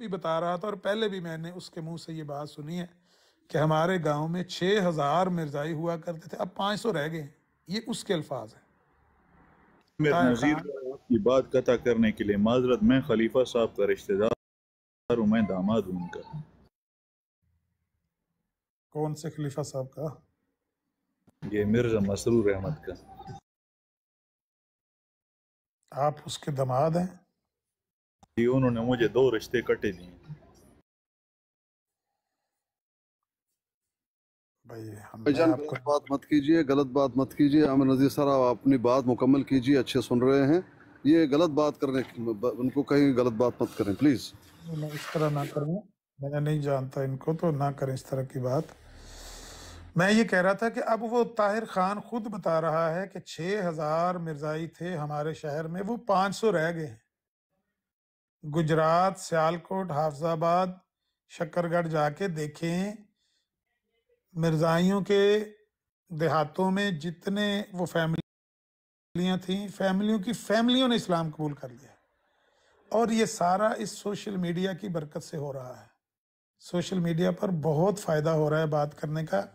بھی بتا رہا تھا، اور پہلے بھی میں نے اس کے منہ سے یہ بات سنی ہے کہ ہمارے گاؤں میں 6000 مرزائی ہوا کرتے تھے، اب 500 رہ گئے ہیں. یہ اس کے الفاظ ہیں. امیر طاہر نذیر خان آپ کی بات قطع کرنے کے لیے معذرت، میں خلیفہ صاحب کا رشتہ دار ہوں، میں داماد ہوں ان کا. کون سے خلیفہ صاحب کا؟ یہ مرزا مسرور احمد کا. آپ اس کے داماد ہیں؟ جی، انہوں نے مجھے 2 رشتے کٹے دیے. بھائی بھائی میں جان آپ کو غلط بات مت کیجیے، غلط بات مت کیجیے. عامر نذیر صاحب آپ اپنی بات مکمل کیجیے، اچھے سن رہے ہیں. یہ غلط بات کرنے ان کو کہیں غلط بات مت کریں پلیز. اس طرح نہ کروں، میں نہیں جانتا ان کو، تو نہ کریں اس طرح کی بات. میں یہ کہہ رہا تھا کہ اب وہ طاہر خان خود بتا رہا ہے کہ 6000 مرزائی تھے ہمارے شہر میں، وہ 500 رہ گئے ہیں. گجرات، سیالکوٹ، حافظ آباد، شکر گڑھ جا کے دیکھیں، مرزائیوں کے دیہاتوں میں جتنے وہ فیملیاں تھیں، فیملیوں کی فیملیوں نے اسلام قبول کر لیا. اور یہ سارا اس سوشل میڈیا کی برکت سے ہو رہا ہے. سوشل میڈیا پر بہت فائدہ ہو رہا ہے بات کرنے کا،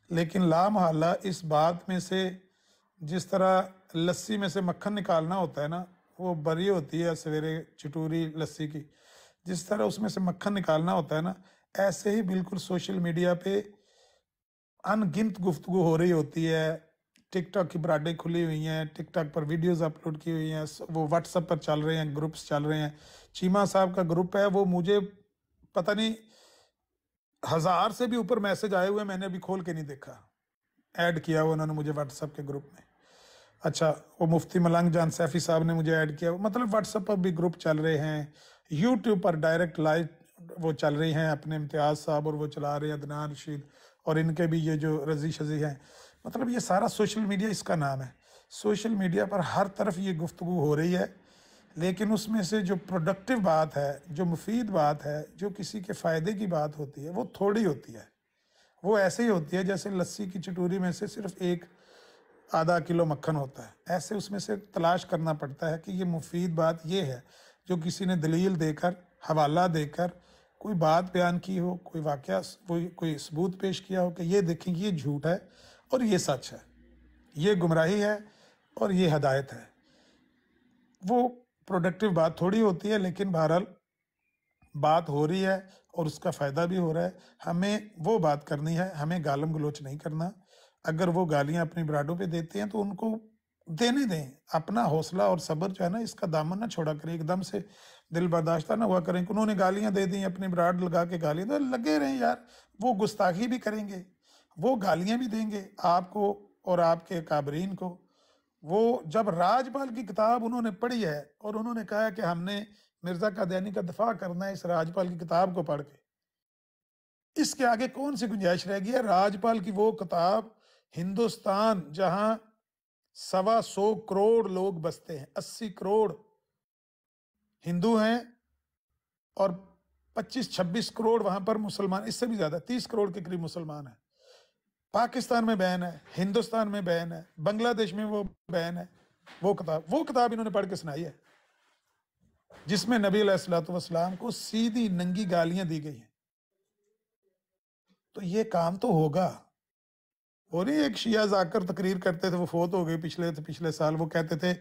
لیکن لا محالہ اس بات میں سے جس طرح لسی میں سے مکھن نکالنا ہوتا ہے نا، وہ بری ہوتی ہے سویرے چٹوری لسی کی، جس طرح اس میں سے مکھن نکالنا ہوتا ہے نا، ایسے ہی بالکل سوشل میڈیا پہ ان گنت گفتگو ہو رہی ہوتی ہے. ٹک ٹاک کی براڈیں کھلی ہوئی ہیں، ٹک ٹاک پر ویڈیوز اپلوڈ کی ہوئی ہیں، وہ واٹس ایپ پر چل رہے ہیں، گروپس چل رہے ہیں. چیمہ صاحب کا گروپ ہے، وہ مجھے پتہ نہیں 1000 سے بھی اوپر میسج آئے ہوئے، میں نے ابھی کھول کے نہیں دیکھا. ایڈ کیا ہوا انہوں نے مجھے واٹس ایپ کے گروپ میں. اچھا، وہ مفتی ملنگ جان سیفی صاحب نے مجھے ایڈ کیا. مطلب واٹس ایپ پر بھی گروپ چل رہے ہیں، یوٹیوب پر ڈائریکٹ لائیو وہ چل رہی ہیں، اپنے امتیاز صاحب اور وہ چلا رہے ہیں، عدنان رشید اور ان کے بھی یہ جو رضی شزی ہیں. مطلب یہ سارا سوشل میڈیا اس کا نام ہے. سوشل میڈیا پر ہر طرف یہ گفتگو ہو رہی ہے، لیکن اس میں سے جو پروڈکٹیو بات ہے، جو مفید بات ہے، جو کسی کے فائدے کی بات ہوتی ہے، وہ تھوڑی ہوتی ہے. وہ ایسے ہی ہوتی ہے جیسے لسی کی چٹوری میں سے صرف آدھا کلو مکھن ہوتا ہے. ایسے اس میں سے تلاش کرنا پڑتا ہے کہ یہ مفید بات یہ ہے جو کسی نے دلیل دے کر، حوالہ دے کر کوئی بات بیان کی ہو، کوئی واقعہ، کوئی ثبوت پیش کیا ہو کہ یہ دیکھیں یہ جھوٹ ہے اور یہ سچ ہے، یہ گمراہی ہے اور یہ ہدایت ہے. وہ پروڈکٹیو بات تھوڑی ہوتی ہے، لیکن بہرحال بات ہو رہی ہے اور اس کا فائدہ بھی ہو رہا ہے. ہمیں وہ بات کرنی ہے، ہمیں گالم گلوچ نہیں کرنا. اگر وہ گالیاں اپنی براڈوں پہ دیتے ہیں تو ان کو دینے دیں. اپنا حوصلہ اور صبر جو ہے نا، اس کا دامن نہ چھوڑا کریں، ایک دم سے دل برداشتہ نہ ہوا کریں کہ انہوں نے گالیاں دے دیں، اپنی براڈ لگا کے گالیاں تو لگے رہیں یار. وہ گستاخی بھی کریں گے، وہ گالیاں بھی دیں گے آپ کو اور آپ کے کابرین کو. وہ جب راج پال کی کتاب انہوں نے پڑھی ہے اور انہوں نے کہا کہ ہم نے مرزا قادیانی کا دفاع کرنا ہے اس راج پال کی کتاب کو پڑھ کے، اس کے آگے کون سی گنجائش رہ گئی ہے؟ راج پال کی وہ کتاب، ہندوستان جہاں 125 کروڑ لوگ بستے ہیں، 80 کروڑ ہندو ہیں اور 25-26 کروڑ وہاں پر مسلمان، اس سے بھی زیادہ 30 کروڑ کے قریب مسلمان ہیں. پاکستان میں بین ہے، ہندوستان میں بین ہے، بنگلہ دیش میں وہ بین ہے. وہ کتاب انہوں نے پڑھ کے سنائی ہے جس میں نبی علیہ الصلوۃ والسلام کو سیدھی ننگی گالیاں دی گئی ہیں. تو یہ کام تو ہوگا. وہ نہیں ایک شیعہ ذاکر تقریر کرتے تھے، وہ فوت ہو گئے پچھلے سال، وہ کہتے تھے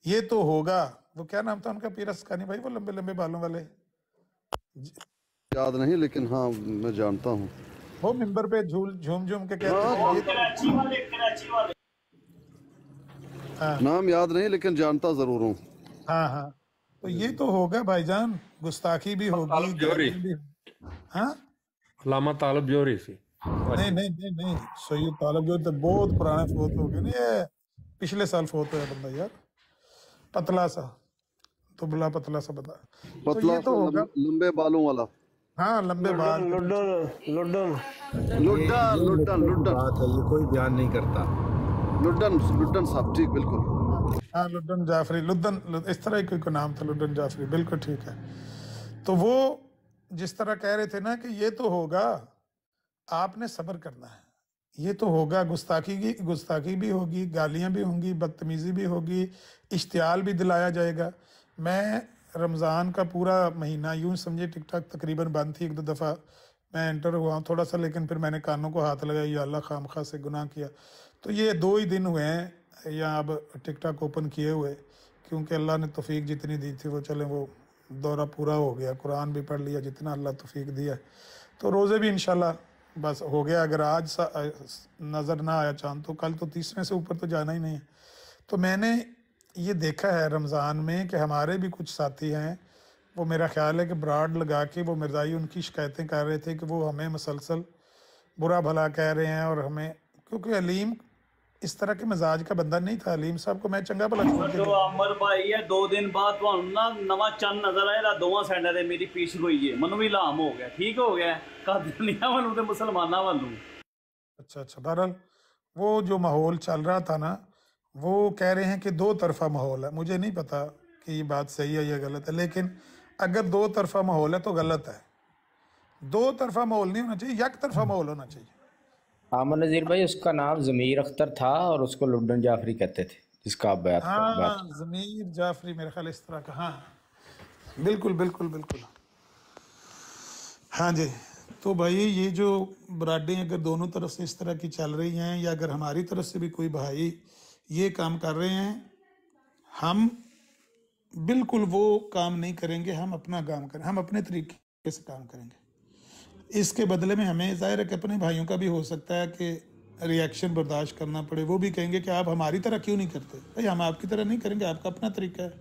یہ تو ہوگا. وہ کیا نام تھا ان کا؟ پیرا سکانی بھائی، وہ لمبے لمبے بالوں والے، یاد نہیں لیکن ہاں میں جانتا ہوں. وہ ممبر پہ جھوم جھوم کے کہتے تھے یہ ہاں نام یاد نہیں لیکن جانتا ضرور ہوں. ہاں ہاں. تو یہ تو ہوگا بھائی جان، گستاخی بھی ہوگی، طالب جوہری، گالیاں بھی. ہاں علامہ طالب جوہری سی. نہیں نہیں نہیں نہیں، سید طالب جو تو بہت پرانے فوت ہو گئے. نہیں، یہ پچھلے سال فوت ہوا بندہ یار، پتلا سا، دبلا پتلا سا بتا. تو پتلا یہ تو سا ہوگا. لمبے بالوں والا. ہاں لمبے بال. لڈن لڈن کی بات ہے، یہ کوئی بیان نہیں کرتا. لڈن صاحب ٹھیک، بالکل. ہاں لڈن جعفری، اس طرح ہی کوئی نام تھا، لڈن جعفری، بالکل ٹھیک ہے. تو وہ جس طرح کہہ رہے تھے نا کہ یہ تو ہوگا، آپ نے صبر کرنا ہے. یہ تو ہوگا، گستاخی بھی ہوگی، گالیاں بھی ہوں گی، بدتمیزی بھی ہوگی، اشتعال بھی دلایا جائے گا. میں रमज़ान का पूरा महीना यूं समझे टिक टाक तकरीबन बंद थी। एक दो दफ़ा मैं एंटर हुआ हूँ थोड़ा सा, लेकिन फिर मैंने कानों को हाथ लगाया, या अल्लाह खामखा से गुनाह किया। तो ये 2 ही दिन हुए हैं या अब टिक टाक ओपन किए हुए, क्योंकि अल्लाह ने तौफीक जितनी दी थी वो चले वो दौरा पूरा हो गया, कुरान भी पढ़ लिया जितना अल्लाह तौफीक दिया है। तो रोज़े भी इंशाल्लाह बस हो गया। अगर आज नज़र ना आया चांद तो कल तो 30वें से ऊपर तो जाना ही नहीं है। तो मैंने ये देखा है रमज़ान में कि हमारे भी कुछ साथी हैं, वो मेरा ख्याल है कि ब्राड लगा के वो मिर्ज़ाई उनकी शिकायतें कर रहे थे कि वो हमें मुसलसल बुरा भला कह रहे हैं, और हमें, क्योंकि अलीम इस तरह के मिजाज का बंदा नहीं था। अलीम साहब को मैं चंगा भला छोड़ के जो गया। अमर भाई है 2 दिन बाद ਤੁਹਾਨੂੰ ਨਾ ਨਵਾਂ ਚੰਨ ਨਜ਼ਰ ਆਏਗਾ ਦੋਵਾਂ ਸਾਈਡਾਂ ਤੇ ਮੇਰੀ ਪੀਛ ਹੋਈ ਹੈ ਮੈਨੂੰ ਵੀ ਇਲਹਾਮ ਹੋ ਗਿਆ ਠੀਕ ਹੋ ਗਿਆ ਕਾਦੀਆਨੀਆਂ ਵੱਲੋਂ ਤੇ ਮੁਸਲਮਾਨਾਂ ਵੱਲੋਂ अच्छा, बहरहाल वो जो माहौल चल रहा था ना, वो कह रहे हैं कि 2 तरफा माहौल है। मुझे नहीं पता कि ये बात सही है या गलत है, लेकिन अगर 2 तरफा माहौल है तो गलत है। 2 तरफा माहौल नहीं होना चाहिए, एक तरफा माहौल होना चाहिए। आमन नज़ीर भाई, उसका नाम ज़मीर अख्तर था और उसको लुड्डन जाफरी कहते थे, जिसका आप बात हाँ, ज़मीर जाफरी मेरे ख्याल इस तरह का। हाँ बिल्कुल बिल्कुल बिल्कुल। हाँ जी, तो भाई ये जो बराडें अगर दोनों तरफ से इस तरह की चल रही हैं, या अगर हमारी तरफ से भी कोई भाई ये काम कर रहे हैं, हम बिल्कुल वो काम नहीं करेंगे। हम अपना काम करें, हम अपने तरीके से काम करेंगे। इसके बदले में हमें ज़ाहिर है कि अपने भाइयों का भी हो सकता है कि रिएक्शन बर्दाश्त करना पड़े। वो भी कहेंगे कि आप हमारी तरह क्यों नहीं करते। भाई हम आपकी तरह नहीं करेंगे, आपका अपना तरीका है,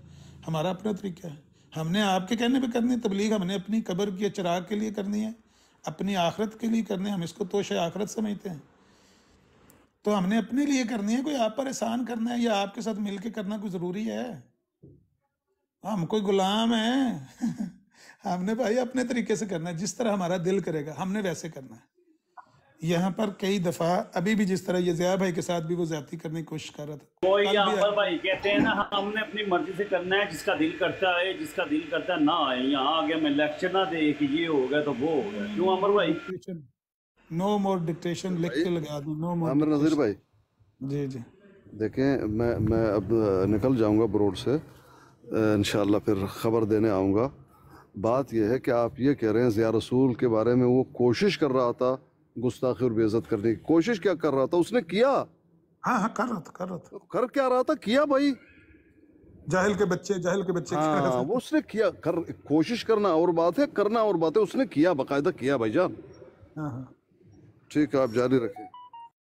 हमारा अपना तरीका है। हमने आपके कहने पे करनी है तबलीग, हमने अपनी कब्र के चिराग के लिए करनी है, अपनी आखरत के लिए करनी है। हम इसको तोशे आखरत समझते हैं, तो हमने अपने लिए करनी है। कोई आप पर एहसान करना है या आपके साथ मिल के करना कोई ज़रूरी है? हम कोई गुलाम हैं हमने भाई अपने तरीके से करना है, जिस तरह हमारा दिल करेगा हमने वैसे करना है। यहाँ पर कई दफ़ा अभी भी जिस तरह ये ज़िया भाई के साथ भी वो ज्यादती करने की कोशिश कर रहा था, कोई कल भी अमर भाई कहते हैं ना हमने अपनी मर्जी से करना है, जिसका दिल करता है, जिसका दिल करता है ना आए यहाँ आगे मैं लेक्चर ना दे कि ये हो गया तो वो हो गया। क्यों अमर भाई? नो मोर डिक्टेशन लिख के लगा दूं, नो मोर। आमिर नज़ीर भाई जी जी, देखें, मैं अब निकल जाऊंगा ब्रोड से, इंशाअल्लाह फिर ख़बर देने आऊँगा। बात यह है कि आप ये कह रहे हैं ज़िया रसूल के बारे में वो कोशिश कर रहा था गुस्ताखी और बेइज्जत करने की। कोशिश क्या कर रहा था? उसने किया। हाँ हाँ कर रहा था। कर क्या रहा था? किया भाई। जाहिल के बच्चे हाँ, वो उसने किया। कोशिश करना और बात है, करना और बात है। उसने किया, बाकायदा किया भाईजान। हाँ, ठीक है, आप जारी रखें।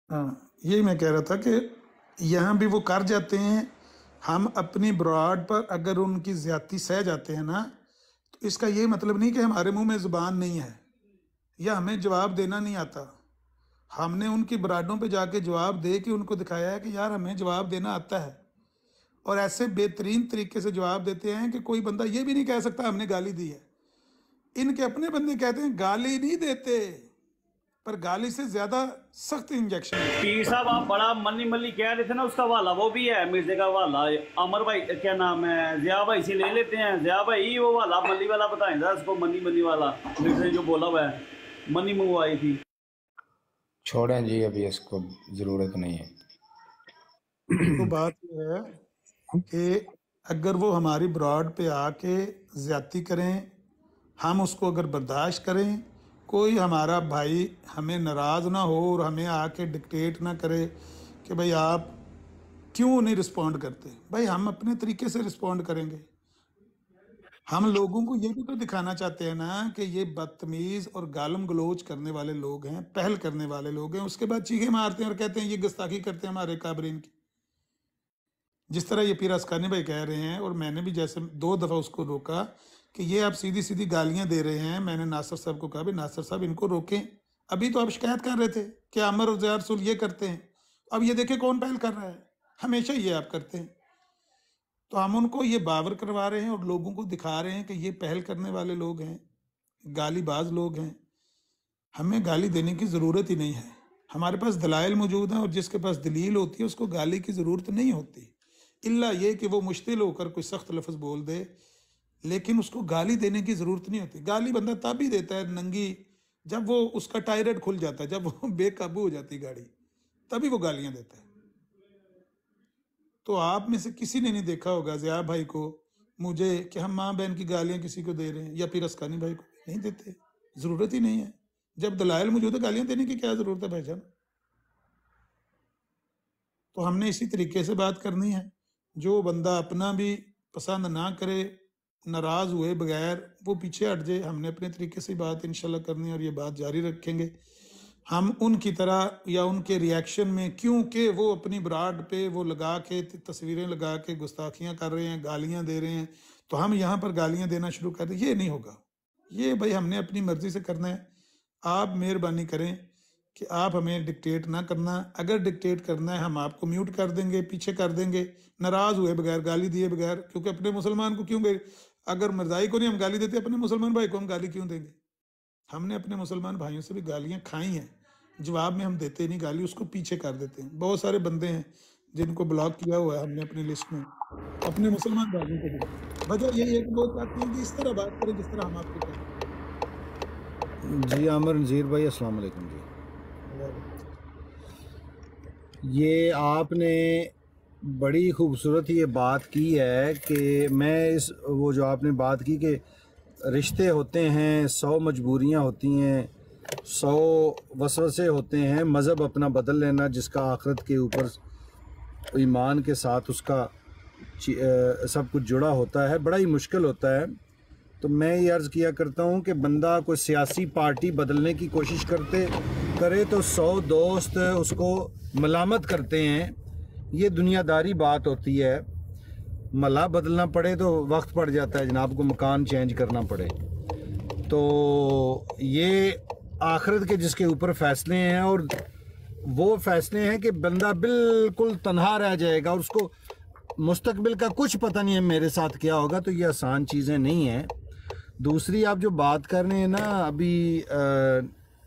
हाँ, यही मैं कह रहा था कि यहाँ भी वो कर जाते हैं। हम अपनी ब्रॉड पर अगर उनकी ज्यादती सह जाते हैं ना, तो इसका ये मतलब नहीं कि हमारे मुंह में ज़ुबान नहीं है या हमें जवाब देना नहीं आता। हमने उनकी ब्राडों पे जाके जवाब दे के उनको दिखाया है कि यार हमें जवाब देना आता है, और ऐसे बेहतरीन तरीके से जवाब देते हैं कि कोई बंदा ये भी नहीं कह सकता हमने गाली दी है। इनके अपने बंदे कहते हैं गाली नहीं देते, पर गाली से ज्यादा सख्त इंजेक्शन है। पीर साहब आप बड़ा मनी मल्ली कह रहे थे ना, उसका वाला वो भी है मिर्जे का वाला। अमर भाई क्या नाम है, ज़िया भाई से ले लेते हैं। ज़िया भाई वो वाला मल्ली वाला बताएं जरा उसको, मनी मल्ली वाला मिर्जे जो बोला हुआ है, मनी मंगवाई थी। छोड़ें जी, अभी इसको ज़रूरत नहीं है। तो बात यह है कि अगर वो हमारी ब्रॉड पे आके ज्यादती करें, हम उसको अगर बर्दाश्त करें, कोई हमारा भाई हमें नाराज़ ना हो और हमें आके डिक्टेट ना करे कि भाई आप क्यों नहीं रिस्पॉन्ड करते। भाई हम अपने तरीके से रिस्पॉन्ड करेंगे। हम लोगों को ये भी तो दिखाना चाहते हैं ना कि ये बदतमीज़ और गालम गलोच करने वाले लोग हैं, पहल करने वाले लोग हैं, उसके बाद चीखें मारते हैं और कहते हैं ये गुस्ताखी करते हैं हमारे काबरीन की। जिस तरह ये पीर अस्कानी भाई कह रहे हैं, और मैंने भी जैसे 2 दफ़ा उसको रोका कि ये आप सीधी सीधी गालियां दे रहे हैं। मैंने नासिर साहब को कहा, भाई नासिर साहब इनको रोकें। अभी तो आप शिकायत कर रहे थे कि अमर और ज़िया रसूल ये करते हैं, अब ये देखें कौन पहल कर रहा है। हमेशा ये आप करते हैं। तो हम उनको ये बावर करवा रहे हैं और लोगों को दिखा रहे हैं कि ये पहल करने वाले लोग हैं, गालीबाज लोग हैं। हमें गाली देने की ज़रूरत ही नहीं है, हमारे पास दलाइल मौजूद हैं, और जिसके पास दलील होती है उसको गाली की ज़रूरत नहीं होती, इल्ला ये कि वो मुश्तिल होकर कोई सख्त लफ्ज़ बोल दे, लेकिन उसको गाली देने की ज़रूरत नहीं होती। गाली बंदा तब ही देता है नंगी, जब वो उसका टायरेट खुल जाता है, जब वो बेकाबू हो जाती गाड़ी, तभी वो गालियां देता है। तो आप में से किसी ने नहीं देखा होगा ज़िया भाई को مجھے کہ ہم ماں بہن کی گالیاں کسی کو دے رہے ہیں یا پھر اسکانی بھائی کو نہیں دیتے, ضرورت ہی نہیں ہے. جب دلائل موجود ہے گالیاں دینے کی کیا ضرورت ہے بھائی جان؟ تو ہم نے اسی طریقے سے بات کرنی ہے. جو بندہ اپنا بھی پسند نہ کرے, ناراض ہوئے بغیر, وہ پیچھے ہٹ جائے. ہم نے اپنے طریقے سے بات انشاءاللہ کرنی ہے اور یہ بات جاری رکھیں گے. ہم ان کی طرح یا ان کے ریاکشن میں, کیونکہ وہ اپنی براڈ پہ وہ لگا کے تصویریں لگا کے گستاخیاں کر رہے ہیں, گالیاں دے رہے ہیں, تو ہم یہاں پر گالیاں دینا شروع کر دیں, یہ نہیں ہوگا. یہ بھائی ہم نے اپنی مرضی سے کرنا ہے. آپ مہربانی کریں کہ آپ ہمیں ڈکٹیٹ نہ کرنا. اگر ڈکٹیٹ کرنا ہے ہم آپ کو میوٹ کر دیں گے, پیچھے کر دیں گے, ناراض ہوئے بغیر, گالی دیے بغیر. کیونکہ اپنے مسلمان کو کیوں گے, اگر مرزائی کو نہیں ہم گالی دیتے, اپنے مسلمان بھائی کو ہم گالی کیوں دیں گے؟ ہم نے اپنے مسلمان بھائیوں سے بھی گالیاں کھائی ہیں, جواب میں ہم دیتے نہیں گالی, اس کو پیچھے کر دیتے ہیں. بہت سارے بندے ہیں جن کو بلاک کیا ہوا ہے ہم نے اپنی لسٹ میں, اپنے مسلمان بھائیوں کو بھی. وجہ یہی ہے کہ وہ چاہتے ہیں کہ اس طرح بات کریں جس طرح ہم آپ کو کہتے جی عامر نذیر بھائی السلام علیکم. جی ہیں. یہ آپ نے بڑی خوبصورت یہ بات کی ہے کہ میں وہ جو آپ نے بات کی کہ رشتے ہوتے ہیں, 100 مجبوریاں ہوتی ہیں, 100 وسوسے ہوتے ہیں, مذہب اپنا بدل لینا جس کا آخرت کے اوپر ایمان کے ساتھ اس کا سب کچھ جڑا ہوتا ہے, بڑا ہی مشکل ہوتا ہے. تو میں یہ عرض کیا کرتا ہوں کہ بندہ کوئی سیاسی پارٹی بدلنے کی کوشش کرے تو 100 دوست اس کو ملامت کرتے ہیں. یہ دنیا داری بات ہوتی ہے. ملا بدلنا پڑے تو وقت پڑ جاتا ہے جناب کو, مکان چینج کرنا پڑے. تو یہ آخرت کے جس کے اوپر فیصلے ہیں, اور وہ فیصلے ہیں کہ بندہ بالکل تنہا رہ جائے گا اور اس کو مستقبل کا کچھ پتہ نہیں ہے میرے ساتھ کیا ہوگا. تو یہ آسان چیزیں نہیں ہیں. دوسری آپ جو بات کر رہے ہیں نا ابھی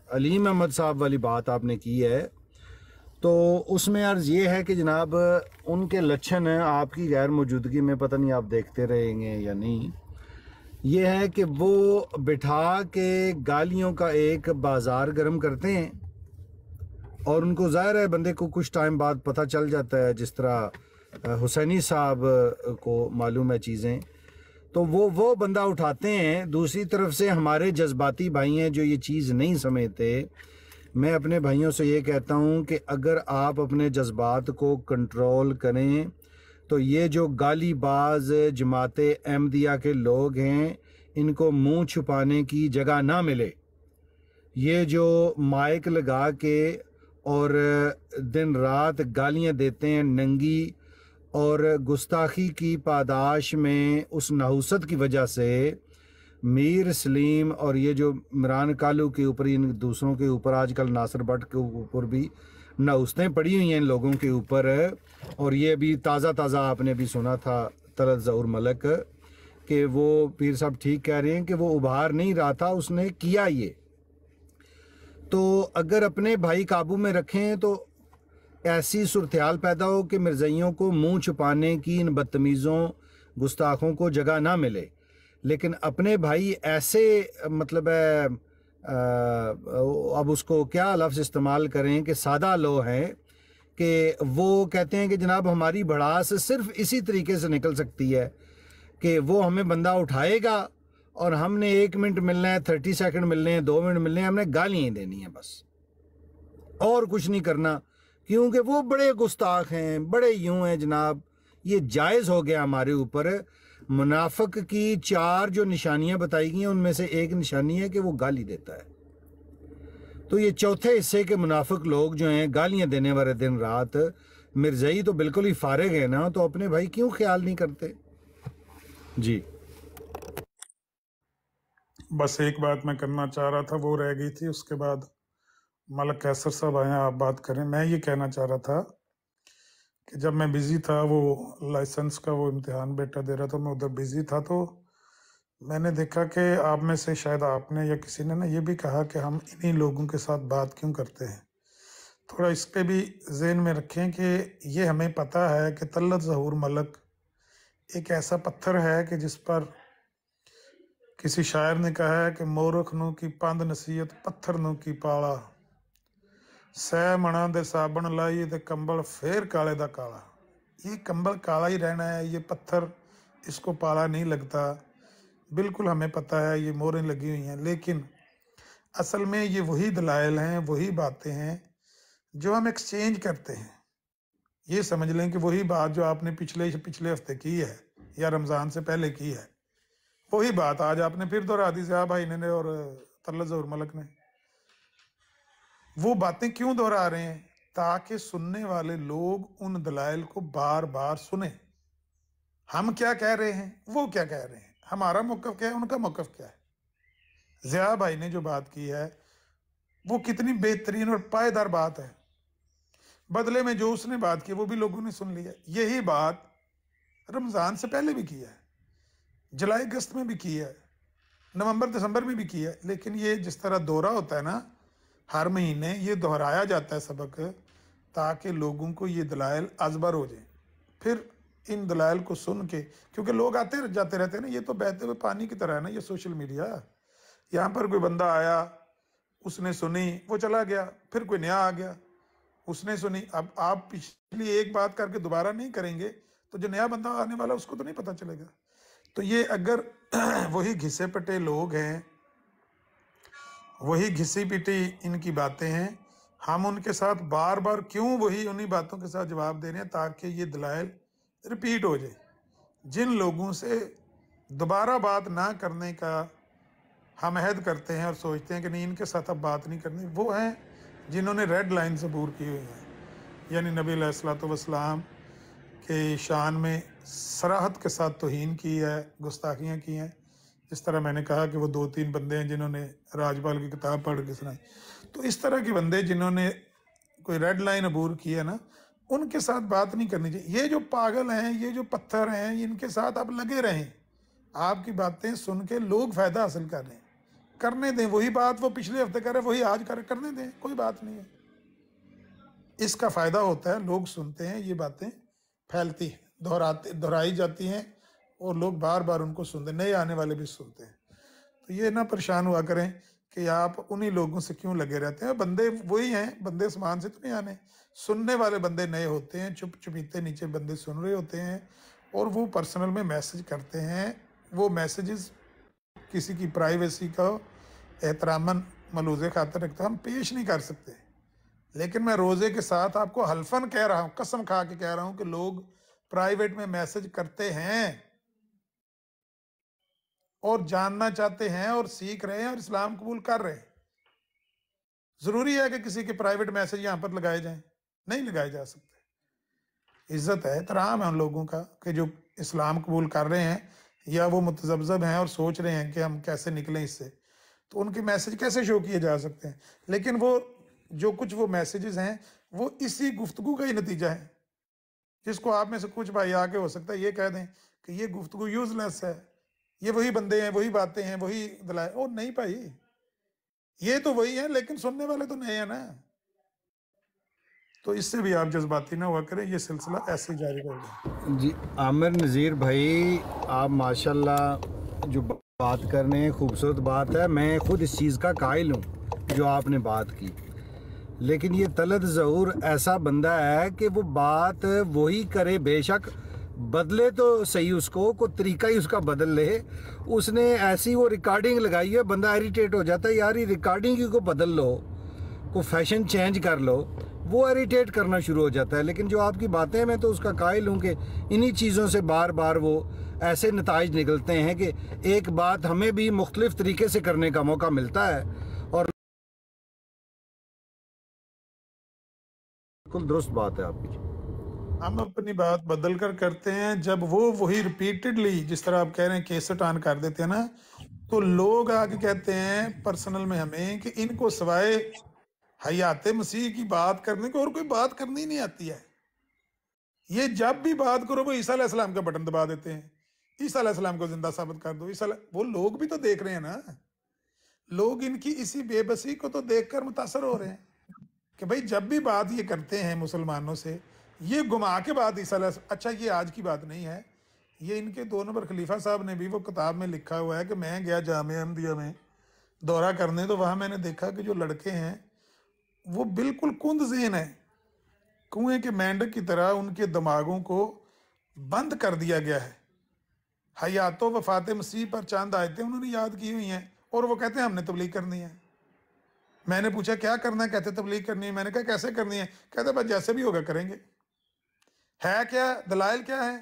علیم احمد صاحب والی بات آپ نے کی ہے, تو اس میں عرض یہ ہے کہ جناب ان کے لچھن آپ کی غیر موجودگی میں پتہ نہیں آپ دیکھتے رہیں گے یا نہیں. یہ ہے کہ وہ بٹھا کے گالیوں کا ایک بازار گرم کرتے ہیں, اور ان کو ظاہر ہے بندے کو کچھ ٹائم بعد پتہ چل جاتا ہے, جس طرح حسینی صاحب کو معلوم ہے چیزیں, تو وہ بندہ اٹھاتے ہیں. دوسری طرف سے ہمارے جذباتی بھائی ہیں جو یہ چیز نہیں سمجھتے. میں اپنے بھائیوں سے یہ کہتا ہوں کہ اگر آپ اپنے جذبات کو کنٹرول کریں تو یہ جو گالی باز جماعت احمدیہ کے لوگ ہیں ان کو منہ چھپانے کی جگہ نہ ملے. یہ جو مائک لگا کے اور دن رات گالیاں دیتے ہیں ننگی, اور گستاخی کی پاداش میں اس نحوست کی وجہ سے میر سلیم اور یہ جو عمران کالو کے اوپر, ان دوسروں کے اوپر, آج کل ناصر بٹ کے اوپر بھی نحوستیں پڑی ہوئی ہیں ان لوگوں کے اوپر. اور یہ بھی تازہ آپ نے بھی سنا تھا طلعت ظہور ملک کہ وہ پیر صاحب ٹھیک کہہ رہے ہیں کہ وہ ابھار نہیں رہا تھا, اس نے کیا یہ. تو اگر اپنے بھائی قابو میں رکھیں تو ایسی صورتحال پیدا ہو کہ مرزائیوں کو منہ چھپانے کی ان بدتمیزوں گستاخوں کو جگہ نہ ملے. لیکن اپنے بھائی ایسے مطلب ہے اب اس کو کیا لفظ استعمال کریں کہ سادہ لو ہیں, کہ وہ کہتے ہیں کہ جناب ہماری بھڑاس صرف اسی طریقے سے نکل سکتی ہے کہ وہ ہمیں بندہ اٹھائے گا اور ہم نے 1 منٹ ملنا ہے, 30 سیکنڈ ملنے ہیں, 2 منٹ ملنے ہیں, ہم نے گالیاں ہی دینی ہیں بس, اور کچھ نہیں کرنا. کیونکہ وہ بڑے گستاخ ہیں, بڑے یوں ہیں جناب. یہ جائز ہو گیا ہمارے اوپر. منافق کی 4 جو نشانیاں بتائی گئی ہیں ان میں سے ایک نشانی ہے کہ وہ گالی دیتا ہے. تو یہ چوتھے حصے کے منافق لوگ جو ہیں گالیاں دینے والے دن رات, مرزائی تو بالکل ہی فارغ ہے نا, تو اپنے بھائی کیوں خیال نہیں کرتے. جی بس ایک بات میں کرنا چاہ رہا تھا, وہ رہ گئی تھی, اس کے بعد ملک قیصر صاحب آئے ہیں, آپ بات کریں. میں یہ کہنا چاہ رہا تھا کہ جب میں بزی تھا, وہ لائسنس کا وہ امتحان بیٹا دے رہا تھا, میں ادھر بزی تھا, تو میں نے دیکھا کہ آپ میں سے شاید آپ نے یا کسی نے نا یہ بھی کہا کہ ہم انہی لوگوں کے ساتھ بات کیوں کرتے ہیں. تھوڑا اس پہ بھی ذہن میں رکھیں کہ یہ ہمیں پتہ ہے کہ طلعت ظہور ملک ایک ایسا پتھر ہے کہ جس پر کسی شاعر نے کہا ہے کہ مورخ نو کی پند نصیحت پتھر نو کی پالا, سہ منا دے صابن لائی تے کمبل پھر کالے دا کالا. یہ کمبل کالا ہی رہنا ہے, یہ پتھر اس کو پالا نہیں لگتا، بالکل ہمیں پتہ ہے یہ موریں لگی ہوئی ہیں، لیکن اصل میں یہ وہی دلائل ہیں، وہی باتیں ہیں جو ہم ایکسچینج کرتے ہیں۔ یہ سمجھ لیں کہ وہی بات جو آپ نے پچھلے ہفتے کی ہے یا رمضان سے پہلے کی ہے، وہی بات آج آپ نے پھر دہرا دی ضیاء بھائی نے اور طلعت ظہور ملک نے۔ وہ باتیں کیوں دہرا رہے ہیں؟ تاکہ سننے والے لوگ ان دلائل کو بار بار سنیں۔ ہم کیا کہہ رہے ہیں، وہ کیا کہہ رہے ہیں، ہمارا موقف کیا ہے، ان کا موقف کیا ہے۔ ضیاء بھائی نے جو بات کی ہے وہ کتنی بہترین اور پائیدار بات ہے، بدلے میں جو اس نے بات کی وہ بھی لوگوں نے سن لی ہے۔ یہی بات رمضان سے پہلے بھی کی ہے، جولائی اگست میں بھی کی ہے، نومبر دسمبر میں بھی کی ہے، لیکن یہ جس طرح دورہ ہوتا ہے نا ہر مہینے، یہ دہرایا جاتا ہے سبق تاکہ لوگوں کو یہ دلائل ازبر ہو جائیں۔ پھر ان دلائل کو سن کے، کیونکہ لوگ آتے جاتے رہتے ہیں نا، یہ تو بہتے ہوئے پانی کی طرح ہے نا یہ سوشل میڈیا۔ یہاں پر کوئی بندہ آیا، اس نے سنی، وہ چلا گیا، پھر کوئی نیا آ گیا، اس نے سنی۔ اب آپ پچھلی ایک بات کر کے دوبارہ نہیں کریں گے تو جو نیا بندہ آنے والا اس کو تو نہیں پتہ چلے گا۔ تو یہ اگر وہی گھسے پٹے لوگ ہیں، وہی گھسی پٹی ان کی باتیں ہیں، ہم ان کے ساتھ بار بار کیوں وہی انہی باتوں کے ساتھ جواب دے رہے ہیں تاکہ یہ دلائل ریپیٹ ہو جائے۔ جن لوگوں سے دوبارہ بات نہ کرنے کا ہم عہد کرتے ہیں اور سوچتے ہیں کہ نہیں ان کے ساتھ اب بات نہیں کرنی، وہ ہیں جنہوں نے ریڈ لائن عبور کی ہوئی ہیں، یعنی نبی علیہ الصلوۃ والسلام کے شان میں صراحت کے ساتھ توہین کی ہے، گستاخیاں کی ہیں۔ اس طرح میں نے کہا کہ وہ 2-3 بندے ہیں جنہوں نے راجپال کی کتاب پڑھ کے سنائی۔ تو اس طرح کے بندے جنہوں نے کوئی ریڈ لائن عبور کی ہے نا، ان کے ساتھ بات نہیں کرنی چاہیے۔ یہ جو پاگل ہیں، یہ جو پتھر ہیں، ان کے ساتھ آپ لگے رہیں، آپ کی باتیں سن کے لوگ فائدہ حاصل کر رہے ہیں، کرنے دیں وہی بات وہ پچھلے ہفتے کر رہے وہی آج کرنے دیں، کوئی بات نہیں ہے۔ اس کا فائدہ ہوتا ہے، لوگ سنتے ہیں، یہ باتیں پھیلتی ہیں، دہرائی جاتی ہیں اور لوگ بار بار ان کو سنتے ہیں، نئے آنے والے بھی سنتے ہیں۔ تو یہ نہ پریشان ہوا کریں کہ آپ انہی لوگوں سے کیوں لگے رہتے ہیں، بندے وہی ہیں، بندے آسمان سے تو نہیں آنے، سننے والے بندے نئے ہوتے ہیں، چپ چپیتے نیچے بندے سن رہے ہوتے ہیں اور وہ پرسنل میں میسج کرتے ہیں۔ وہ میسیجز کسی کی پرائیویسی کا احتراماً ملوز خاطر رکھتا ہم پیش نہیں کر سکتے، لیکن میں روزے کے ساتھ آپ کو حلفاً کہہ رہا ہوں، قسم کھا کے کہہ رہا ہوں کہ لوگ پرائیویٹ میں میسج کرتے ہیں اور جاننا چاہتے ہیں اور سیکھ رہے ہیں اور اسلام قبول کر رہے ہیں۔ ضروری ہے کہ کسی کے پرائیویٹ میسج یہاں پر لگائے جائیں؟ نہیں لگائے جا سکتے۔ عزت ہے، احترام ہے ان لوگوں کا کہ جو اسلام قبول کر رہے ہیں یا وہ متذبذب ہیں اور سوچ رہے ہیں کہ ہم کیسے نکلیں اس سے، تو ان کے میسج کیسے شو کیے جا سکتے ہیں؟ لیکن وہ جو کچھ وہ میسیجز ہیں وہ اسی گفتگو کا ہی نتیجہ ہے، جس کو آپ میں سے کچھ بھائی آگے ہو سکتا ہے یہ کہہ دیں کہ یہ گفتگو یوز لیس ہے، یہ وہی بندے ہیں، وہی باتیں ہیں، وہی دلائل۔ اور نہیں بھائی، یہ تو وہی ہیں لیکن سننے والے تو نئے ہیں نا۔ تو اس سے بھی آپ جذباتی نہ ہوا کریں، یہ سلسلہ ایسے ہی جاری رہے گا۔ جی عامر نذیر بھائی، آپ ماشاءاللہ جو بات کرنے ہیں خوبصورت بات ہے، میں خود اس چیز کا قائل ہوں جو آپ نے بات کی، لیکن یہ طلعت ظہور ایسا بندہ ہے کہ وہ بات وہی کرے، بے شک بدلے تو صحیح، اس کو کوئی طریقہ ہی اس کا بدل لے۔ اس نے ایسی وہ ریکارڈنگ لگائی ہے، بندہ ایریٹیٹ ہو جاتا ہے، یار یہ ریکارڈنگ ہی کو بدل لو، کوئی فیشن چینج کر لو، وہ ایریٹیٹ کرنا شروع ہو جاتا ہے۔ لیکن جو آپ کی باتیں، میں تو اس کا قائل ہوں کہ انہی چیزوں سے بار بار وہ ایسے نتائج نکلتے ہیں کہ ایک بات ہمیں بھی مختلف طریقے سے کرنے کا موقع ملتا ہے، اور بالکل درست بات ہے آپ کی۔ ہم اپنی بات بدل کر کرتے ہیں جب وہ وہی ریپیٹڈلی، جس طرح آپ کہہ رہے ہیں کیسٹ آن کر دیتے ہیں نا، تو لوگ آگے کہتے ہیں پرسنل میں ہمیں کہ ان کو سوائے حیات مسیح کی بات کرنے کو اور کوئی بات کرنی نہیں آتی ہے۔ یہ جب بھی بات کرو وہ عیسیٰ علیہ السلام کا بٹن دبا دیتے ہیں، عیسیٰ علیہ السلام کو زندہ ثابت کر دو، وہ لوگ بھی تو دیکھ رہے ہیں نا، لوگ ان کی اسی بے بسی کو تو دیکھ کر متاثر ہو رہے ہیں کہ بھائی جب بھی بات یہ کرتے ہیں مسلمانوں سے، یہ گما کے بات عیسیٰ علیہ السلام، اچھا یہ آج کی بات نہیں ہے، یہ ان کے 2 نمبر خلیفہ صاحب نے بھی وہ کتاب میں لکھا ہوا ہے کہ میں گیا جامعہ احمدیہ میں دورہ کرنے، تو وہاں میں نے دیکھا کہ جو لڑکے ہیں وہ بالکل کند ذہن ہیں، کنویں کے مینڈک کی طرح ان کے دماغوں کو بند کر دیا گیا ہے، हयात व वफात मसीह पर चंद आयतें उन्होंने याद की हुई हैं और वो कहते हैं हमने तबलीग करनी है। मैंने पूछा क्या करना है, कहते तबलीग करनी है। मैंने कहा कैसे करनी है, कहते बस जैसे भी होगा करेंगे। है क्या, दलाइल क्या है?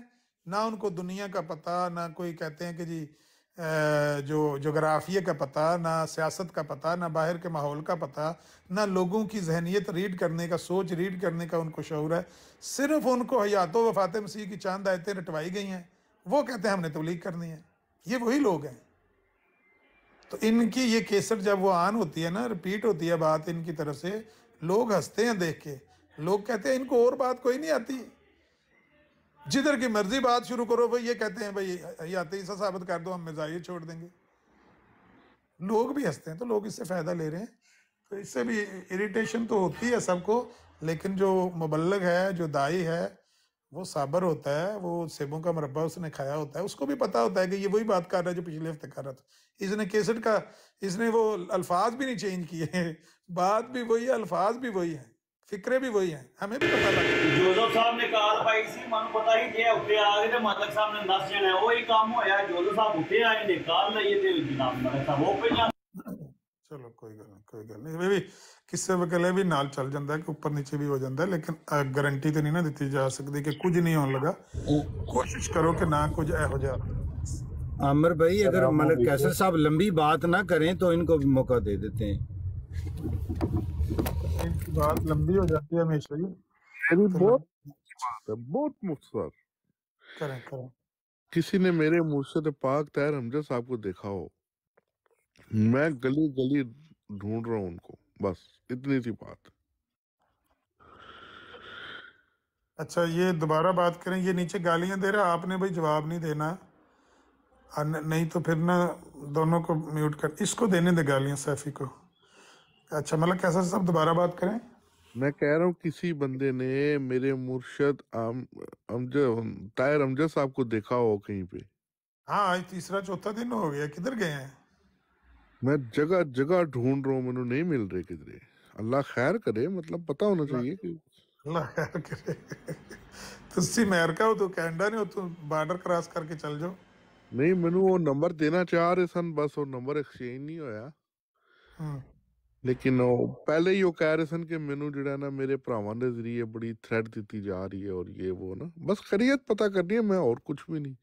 ना उनको दुनिया का पता, ना कोई कहते हैं कि जी जो जोग्राफिया का पता, ना सियासत का पता, ना बाहर के माहौल का पता, ना लोगों की जहनीत रीड करने का, सोच रीड करने का उनको शऊर है। सिर्फ उनको हयात व वफात मसीह की चंद आयतें रटवाई गई हैं, वो कहते हैं हमने तबलीग करनी है। ये वही लोग हैं। तो इनकी ये केसट जब वो ऑन होती है ना, रिपीट होती है बात इनकी तरफ से, लोग हंसते हैं देख के। लोग कहते हैं इनको और बात कोई नहीं आती, जिधर की मर्जी बात शुरू करो भाई ये कहते हैं भाई हयात ईसा साबित कर दो, हम मिर्जाइयत छोड़ देंगे। लोग भी हंसते हैं, तो लोग इससे फ़ायदा ले रहे हैं। तो इससे भी इरिटेशन तो होती है सबको, लेकिन जो मुबल्लिग है, जो दाई है, वो साबर होता है, वो सेबों का मुरब्बा उसने खाया होता है, उसको भी पता होता है कि ये वही बात कर रहा है जो पिछले हफ्ते कर रहा था। इसने केसट का, इसने वो अल्फाज भी नहीं चेंज किए, बात भी वही है, अल्फाज भी वही है, फिक्रे भी वही हैं, हमें भी पता लगा। जोसफ साहब ने कहा पाई सी मन पता ही जे उत्ते आ गए ते मालक साहब ने दस जने वही काम होया। जोसफ साहब उत्ते आए ने कार लईए ते जनाब मालक साहब वो पे चलो कोई गल नहीं, वे भी किस्से वकले भी नाल चल जाता है कि ऊपर नीचे भी हो जाता है, लेकिन गारंटी तो नहीं ना दी जा सकती कि कुछ नहीं होने लगा। कोशिश करो कि ना कुछ एहो जा। आमिर भाई, अगर मलिक कैसर साहब लंबी बात ना करें तो इनको भी मौका दे देते हैं। इनकी बात लंबी हो जाती है हमेशा ही। मेरी बहुत बात है, बहुत मुख्तसर। करें किसी ने मेरे मुर्शिद पाक ताहिर हमजा साहब को देखा हो, मैं गली गली ढूंढ रहा हूँ उनको, बस इतनी सी बात। अच्छा, ये दोबारा बात करें। ये नीचे गालियां दे रहा, आपने भाई जवाब नहीं देना, नहीं तो फिर ना दोनों को म्यूट कर, इसको देने दे गालियां सैफी को। अच्छा, मतलब कैसा सब दोबारा बात करें। मैं कह रहा हूँ किसी बंदे ने मेरे मुर्शिद ताहिर हमजा साहब को देखा हो कहीं पे। हाँ, आज तीसरा चौथा दिन हो गया, किधर गए हैं? मैं जगह जगह ढूंढ रहा हूँ, मैंने नहीं मिल रहे किधरे। अल्लाह खैर करे, मतलब पता होना चाहिए कि अल्लाह खैर करे। तुसी अमेरिका हो, तू कैनेडा नहीं हो, तू बार्डर क्रॉस करके चल जाओ। नहीं, मैनू वो नंबर देना चाह रहे सन, बस वो नंबर एक्सचेंज नहीं होया। लेकिन वो पहले ही वो कह रहे सन कि मैनू जिहड़ा ना मेरे भरावां दे जरिए बड़ी थ्रेट दी जा रही है और ये वो ना, बस खैरियत पता करनी है, मैं और कुछ भी नहीं।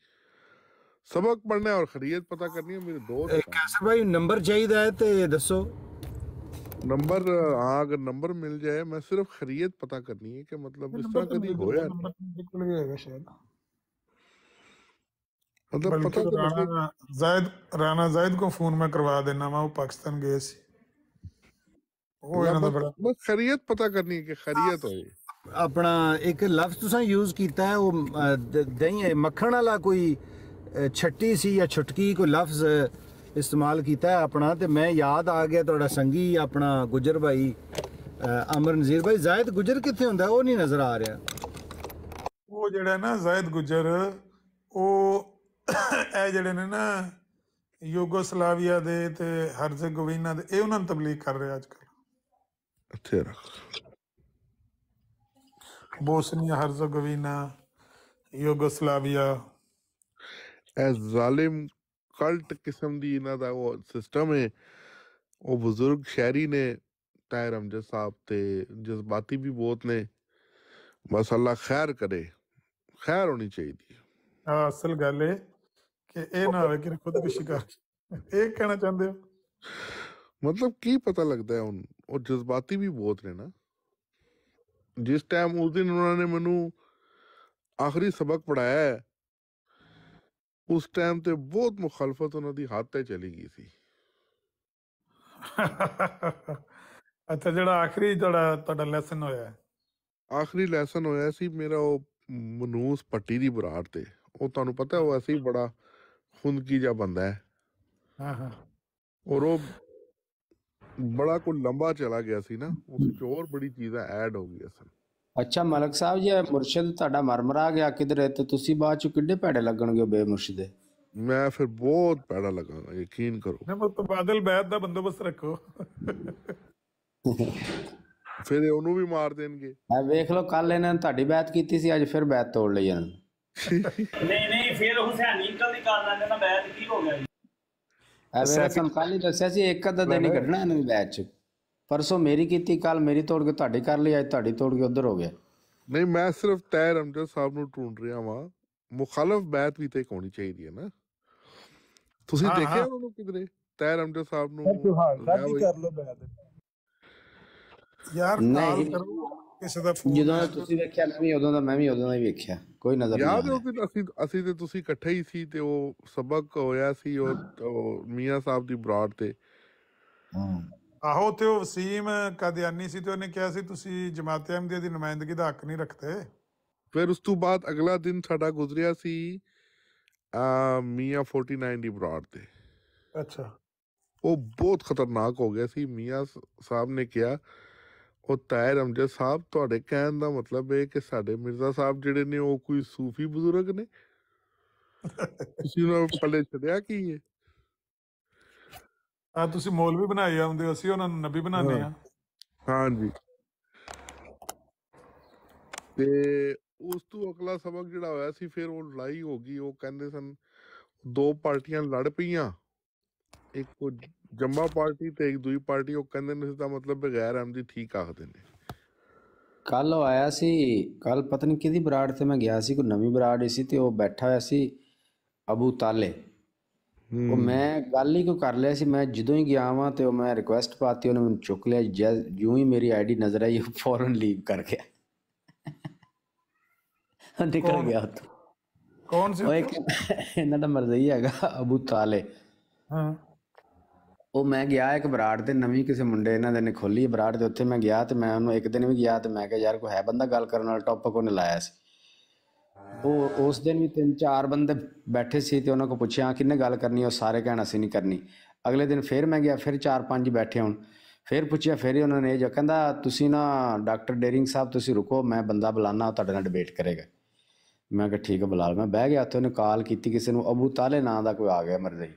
सबक पढ़ना है और खैरियत पता करनी है। मेरे दोस्त कैसर भाई नंबर चाहिए तो दसो। नंबर, हाँ अगर नंबर मिल जाए, मैं सिर्फ खैरियत पता करनी है कि मतलब इस तरह कभी होया नहीं, मतलब पता तो लगे। राना जायद को फोन में करवा देना, वो पाकिस्तान गए सी, बस खैरियत पता करनी है कि खैरियत होए। अपना एक लफ्ज तुसा यूज कीता है, वो दही मक्खन वाला कोई छट्टी सी या छुटकी कोई लफ्ज इस्तेमाल किया है अपना, तो मैं याद आ गया थोड़ा संगी अपना गुजर भाई अमर नज़ीर भाई। जायद गुजर कितने होंदा, वो नहीं नजर आ रहा। वो जड़ा ना जायद गुजर, वो जड़े ने ना यूगोस्लाविया दे ते हर्ज़ेगोविना दे, ये उन्होंने तबलीग कर रहे आजकल। बोस्निया हर्ज़ेगोविना, यूगोस्लाविया, जालिम कल्ट किस्म दी इन्हां दा वो सिस्टम है। वो बुजुर्ग शहरी ने ताहिर हमजा साहब ते जज्बाती भी बहुत ने, बस अल्लाह खैर करे, खैर होनी चाहिए। असल गल है कि ये ना हो कि खुदकुशी कर, ये कहना चाहते हो? मतलब की पता लगता है उन, और जज्बाती भी बहुत ने ना। जिस टाइम उस दिन उन्होंने मैनू आखिरी सबक पढ़ाया है, उस टाइम ते बहुत मुखालफत उन्हों दी हद तक चली गई थी। अच्छा, जड़ा आखिरी तुहाडा लेसन होया है, आखिरी लेसन होया सी मेरा वो मनूस पट्टी दी बराड़ ते। वो तुहानू पता है वो ऐसे ही बड़ा खुंदकी जा बंदा है। हाँ। और वो बड़ा कोई लंबा चला गया सी ना, उस और बड़ी चीज़ें ऐड हो गई सन। अच्छा मलक साहब, जे मुर्शिद ਤੁਹਾਡਾ ਮਰਮਰਾ ਗਿਆ ਕਿਧਰੇ ਤੇ ਤੁਸੀਂ ਬਾਅਦ ਚ ਕਿੱਡੇ ਭੈੜੇ ਲੱਗਣਗੇ ਬੇਮੁਰਸ਼ਿਦੇ। मैं फिर बहुत पैड़ा लगागा, यकीन करो। ना तो बादल बैत दा बंदोबस्त रखो। फिर ਉਹਨੂੰ ਵੀ ਮਾਰ ਦੇਣਗੇ। ਵੇਖ ਲਓ, ਕੱਲ ਇਹਨਾਂ ਨੇ ਤੁਹਾਡੀ ਬੈਤ ਕੀਤੀ ਸੀ, ਅੱਜ ਫਿਰ ਬੈਤ ਤੋੜ ਲਈ ਇਹਨਾਂ ਨੇ। ਨਹੀਂ ਫਿਰ ਹੁਸੈਨੀ ਅੰਕਲ ਦੀ ਕਰ ਲੈਂਦੇ ਨਾ ਬੈਠ, ਕੀ ਹੋ ਗਿਆ ਜੀ? ਮੇਰਾ ਤੁਹਾਨੂੰ ਕੱਲ ਹੀ ਦੱਸਿਆ ਸੀ, ਇੱਕ ਅੱਧਾ ਦਿਨ ਹੀ ਕੱਢਣਾ ਇਹਨਾਂ ਦੀ ਬੈਚ 'ਚ। ਪਰਸੋਂ ਮੇਰੀ ਕੀਤੀ, ਕੱਲ ਮੇਰੀ ਤੋੜ ਕੇ ਤੁਹਾਡੀ ਕਰ ਲਈ, ਅੱਜ ਤੁਹਾਡੀ ਤੋੜ ਕੇ ਉਧਰ ਹੋ ਗਿਆ। ਨਹੀਂ, ਮੈਂ ਸਿਰਫ ਤਾਹਿਰ ਅਮਜਦ ਸਾਹਿਬ ਨੂੰ ਢੂੰਡ ਰਿਹਾ ਵਾਂ। ਮੁਖਾਲਫ ਬੈਤ ਵੀ ਤੇ ਹੋਣੀ ਚਾਹੀਦੀ ਹੈ ਨਾ। ਤੁਸੀਂ ਦੇਖਿਆ ਉਹਨੂੰ ਕਿਧਰੇ ਤਾਹਿਰ ਅਮਜਦ ਸਾਹਿਬ ਨੂੰ? ਕਰ ਲੋ ਬੈਤ ਯਾਰ, ਨਹੀਂ ਕਿਸੇ ਦਾ ਫੋਨ ਜਦੋਂ ਤੁਸੀਂ ਵੇਖਿਆ ਮੈਂ ਵੀ ਉਦੋਂ ਦਾ ਹੀ ਵੇਖਿਆ, ਕੋਈ ਨਜ਼ਰ ਨਹੀਂ ਯਾਦ ਆਇਆ। ਅਸੀਂ ਤੇ ਤੁਸੀਂ ਇਕੱਠੇ ਹੀ ਸੀ ਤੇ ਉਹ ਸਬਕ ਹੋਇਆ ਸੀ ਉਹ ਮੀਆਂ ਸਾਹਿਬ ਦੀ ਬਰਾਤ ਤੇ। ਆਹੋ, ਤੇ ਉਹ ਵਸੀਮ ਕਾਦੀਆਨੀ ਸੀ ਤੇ ਉਹਨੇ ਕਿਹਾ ਸੀ ਤੁਸੀਂ ਜਮਾਤ ਅਹਿਮਦੀਆ ਦੀ ਨੁਮਾਇੰਦਗੀ ਦਾ ਹੱਕ ਨਹੀਂ ਰੱਖਦੇ। ਫਿਰ ਉਸ ਤੋਂ ਬਾਅਦ ਅਗਲਾ ਦਿਨ ਸਾਡਾ ਗੁਜ਼ਰਿਆ ਸੀ ਮੀਆਂ 49 ਦੀ ਬਰਾਤ ਤੇ। ਅੱਛਾ। ਉਹ ਬਹੁਤ ਖਤਰਨਾਕ ਹੋ ਗਿਆ ਸੀ। ਮੀਆਂ ਸਾਹਿਬ ਨੇ ਕਿਹਾ, ਉਹ ਤਾਹਿਰ ਅਮਜਦ ਸਾਹਿਬ, ਤੁਹਾਡੇ ਕਹਿਣ ਦਾ ਮਤਲਬ ਇਹ ਕਿ ਸਾਡੇ ਮਿਰਜ਼ਾ ਸਾਹਿਬ ਜਿਹੜੇ ਨੇ ਉਹ ਕੋਈ ਸੂਫੀ ਬਜ਼ੁਰਗ ਨੇ? ਤੁਸੀਂ ਉਹਨਾਂ ਨੂੰ ਪੱਲੇ ਛੱਡਿਆ ਕੀ ਹੈ? ਤੁਸੀਂ ਮੌਲਵੀ ਬਣਾਏ ਆਉਂਦੇ ਹੋ, ਅਸੀਂ ਉਹਨਾਂ ਨੂੰ ਨਬੀ ਬਣਾਉਂਦੇ ਹਾਂ। ਹਾਂਜੀ। ਤੇ ਉਸ ਤੋਂ ਅਗਲਾ ਸਬਕ ਜਿਹੜਾ ਹੋਇਆ ਸੀ, ਫਿਰ ਉਹ ਲੜਾਈ ਹੋ ਗਈ। ਉਹ ਕਹਿੰਦੇ ਸਨ, ਦੋ ਪਾਰਟੀਆਂ ਲੜ ਪਈਆਂ, ਇੱਕ ਉਹ ਜੰਮਾ ਪਾਰਟੀ ਤੇ ਇੱਕ ਦੂਜੀ ਪਾਰਟੀ। ਉਹ ਕਹਿੰਦੇ ਨੇ ਇਸਦਾ ਮਤਲਬ ਬਗੈਰ ਅਹਿਮਦੀ ਠੀਕ ਆਖਦੇ ਨੇ। ਕੱਲ ਉਹ ਆਇਆ ਸੀ, ਕੱਲ ਪਤਾ ਨਹੀਂ ਕਿਹਦੀ ਬਰਾੜ ਤੇ ਮੈਂ ਗਿਆ ਸੀ, ਕੋਈ ਨਵੀਂ ਬਰਾੜ ਸੀ ਤੇ ਉਹ ਬੈਠਾ ਹੋਇਆ ਸੀ ਅਬੂ ਤਾਲੇ। ਉਹ ਮੈਂ ਗੱਲ ਹੀ ਕਿਉਂ ਕਰ ਲਿਆ ਸੀ, ਮੈਂ ਜਦੋਂ ਹੀ ਗਿਆ ਵਾਂ ਤੇ ਉਹ ਮੈਂ ਰਿਕੁਐਸਟ ਪਾਤੀ, ਉਹਨੇ ਮੈਨੂੰ ਚੁੱਕ ਲਿਆ। ਜਿਉਂ ਹੀ ਮੇਰੀ ਆਈਡੀ ਨਜ਼ਰ ਆਈ, ਉਹ ਫੌਰਨ ਲੀਵ ਕਰ ਗਿਆ, ਨਿਕਲ ਗਿਆ ਉੱਥੋਂ। ਕੌਣ ਸੀ? ਇਹਨਾਂ ਦਾ ਮਰਜ਼ਈ ਹੈਗਾ ਅਬੂ ਤਾਲੇ। ਹਾਂ। ਉਹ ਮੈਂ ਗਿਆ ਇੱਕ ਬਰਾੜ ਤੇ, ਨਵੀਂ ਕਿਸੇ ਮੁੰਡੇ ਇਹਨਾਂ ਦੇ ਨੇ ਖੋਲੀ ਬਰਾੜ ਤੇ, ਉੱਥੇ ਮੈਂ ਗਿਆ ਤੇ ਮੈਂ ਉਹਨੂੰ ਇੱਕ ਦਿਨ ਵੀ ਗਿਆ ਤੇ ਮੈਂ ਕਿਹਾ ਯਾਰ ਕੋਈ ਹੈ ਬੰਦਾ ਗੱਲ ਕਰਨ ਵਾਲਾ, ਟੌਪਿਕ ਉਹਨੇ ਲਾਇਆ ਸੀ। ਉਹ ਉਸ ਦਿਨ ਵੀ 3-4 ਬੰਦੇ ਬੈਠੇ ਸੀ ਤੇ ਉਹਨਾਂ ਕੋਲ ਪੁੱਛਿਆ ਕਿੰਨੇ ਗੱਲ ਕਰਨੀ, ਉਹ ਸਾਰੇ ਕਹਿਣ ਅਸੀਂ ਨਹੀਂ ਕਰਨੀ। ਅਗਲੇ ਦਿਨ ਫਿਰ ਮੈਂ ਗਿਆ, ਫਿਰ 4-5 ਬੈਠੇ ਹੁਣ, ਫਿਰ ਪੁੱਛਿਆ, ਫਿਰ ਹੀ ਉਹਨਾਂ ਨੇ ਜੋ ਕਹਿੰਦਾ ਤੁਸੀਂ ਨਾ ਡਾਕਟਰ ਡੇਰਿੰਗ ਸਾਹਿਬ ਤੁਸੀਂ ਰੁਕੋ, ਮੈਂ ਬੰਦਾ ਬੁਲਾਣਾ, ਉਹ ਤੁਹਾਡੇ ਨਾਲ ਡਿਬੇਟ ਕਰੇਗਾ। ਮੈਂ ਕਿਹਾ ਠੀਕ ਹੈ ਬੁਲਾ ਲਓ। ਮੈਂ ਬਹਿ ਗਿਆ ਉੱਥੇ, ਉਹਨੇ ਕਾਲ ਕੀਤੀ ਕਿਸੇ ਨੂੰ, ਅਬੂ ਤਾਲੇ ਨਾਂ ਦਾ ਕੋਈ ਆ ਗਿਆ ਮਰਜ਼ਈ।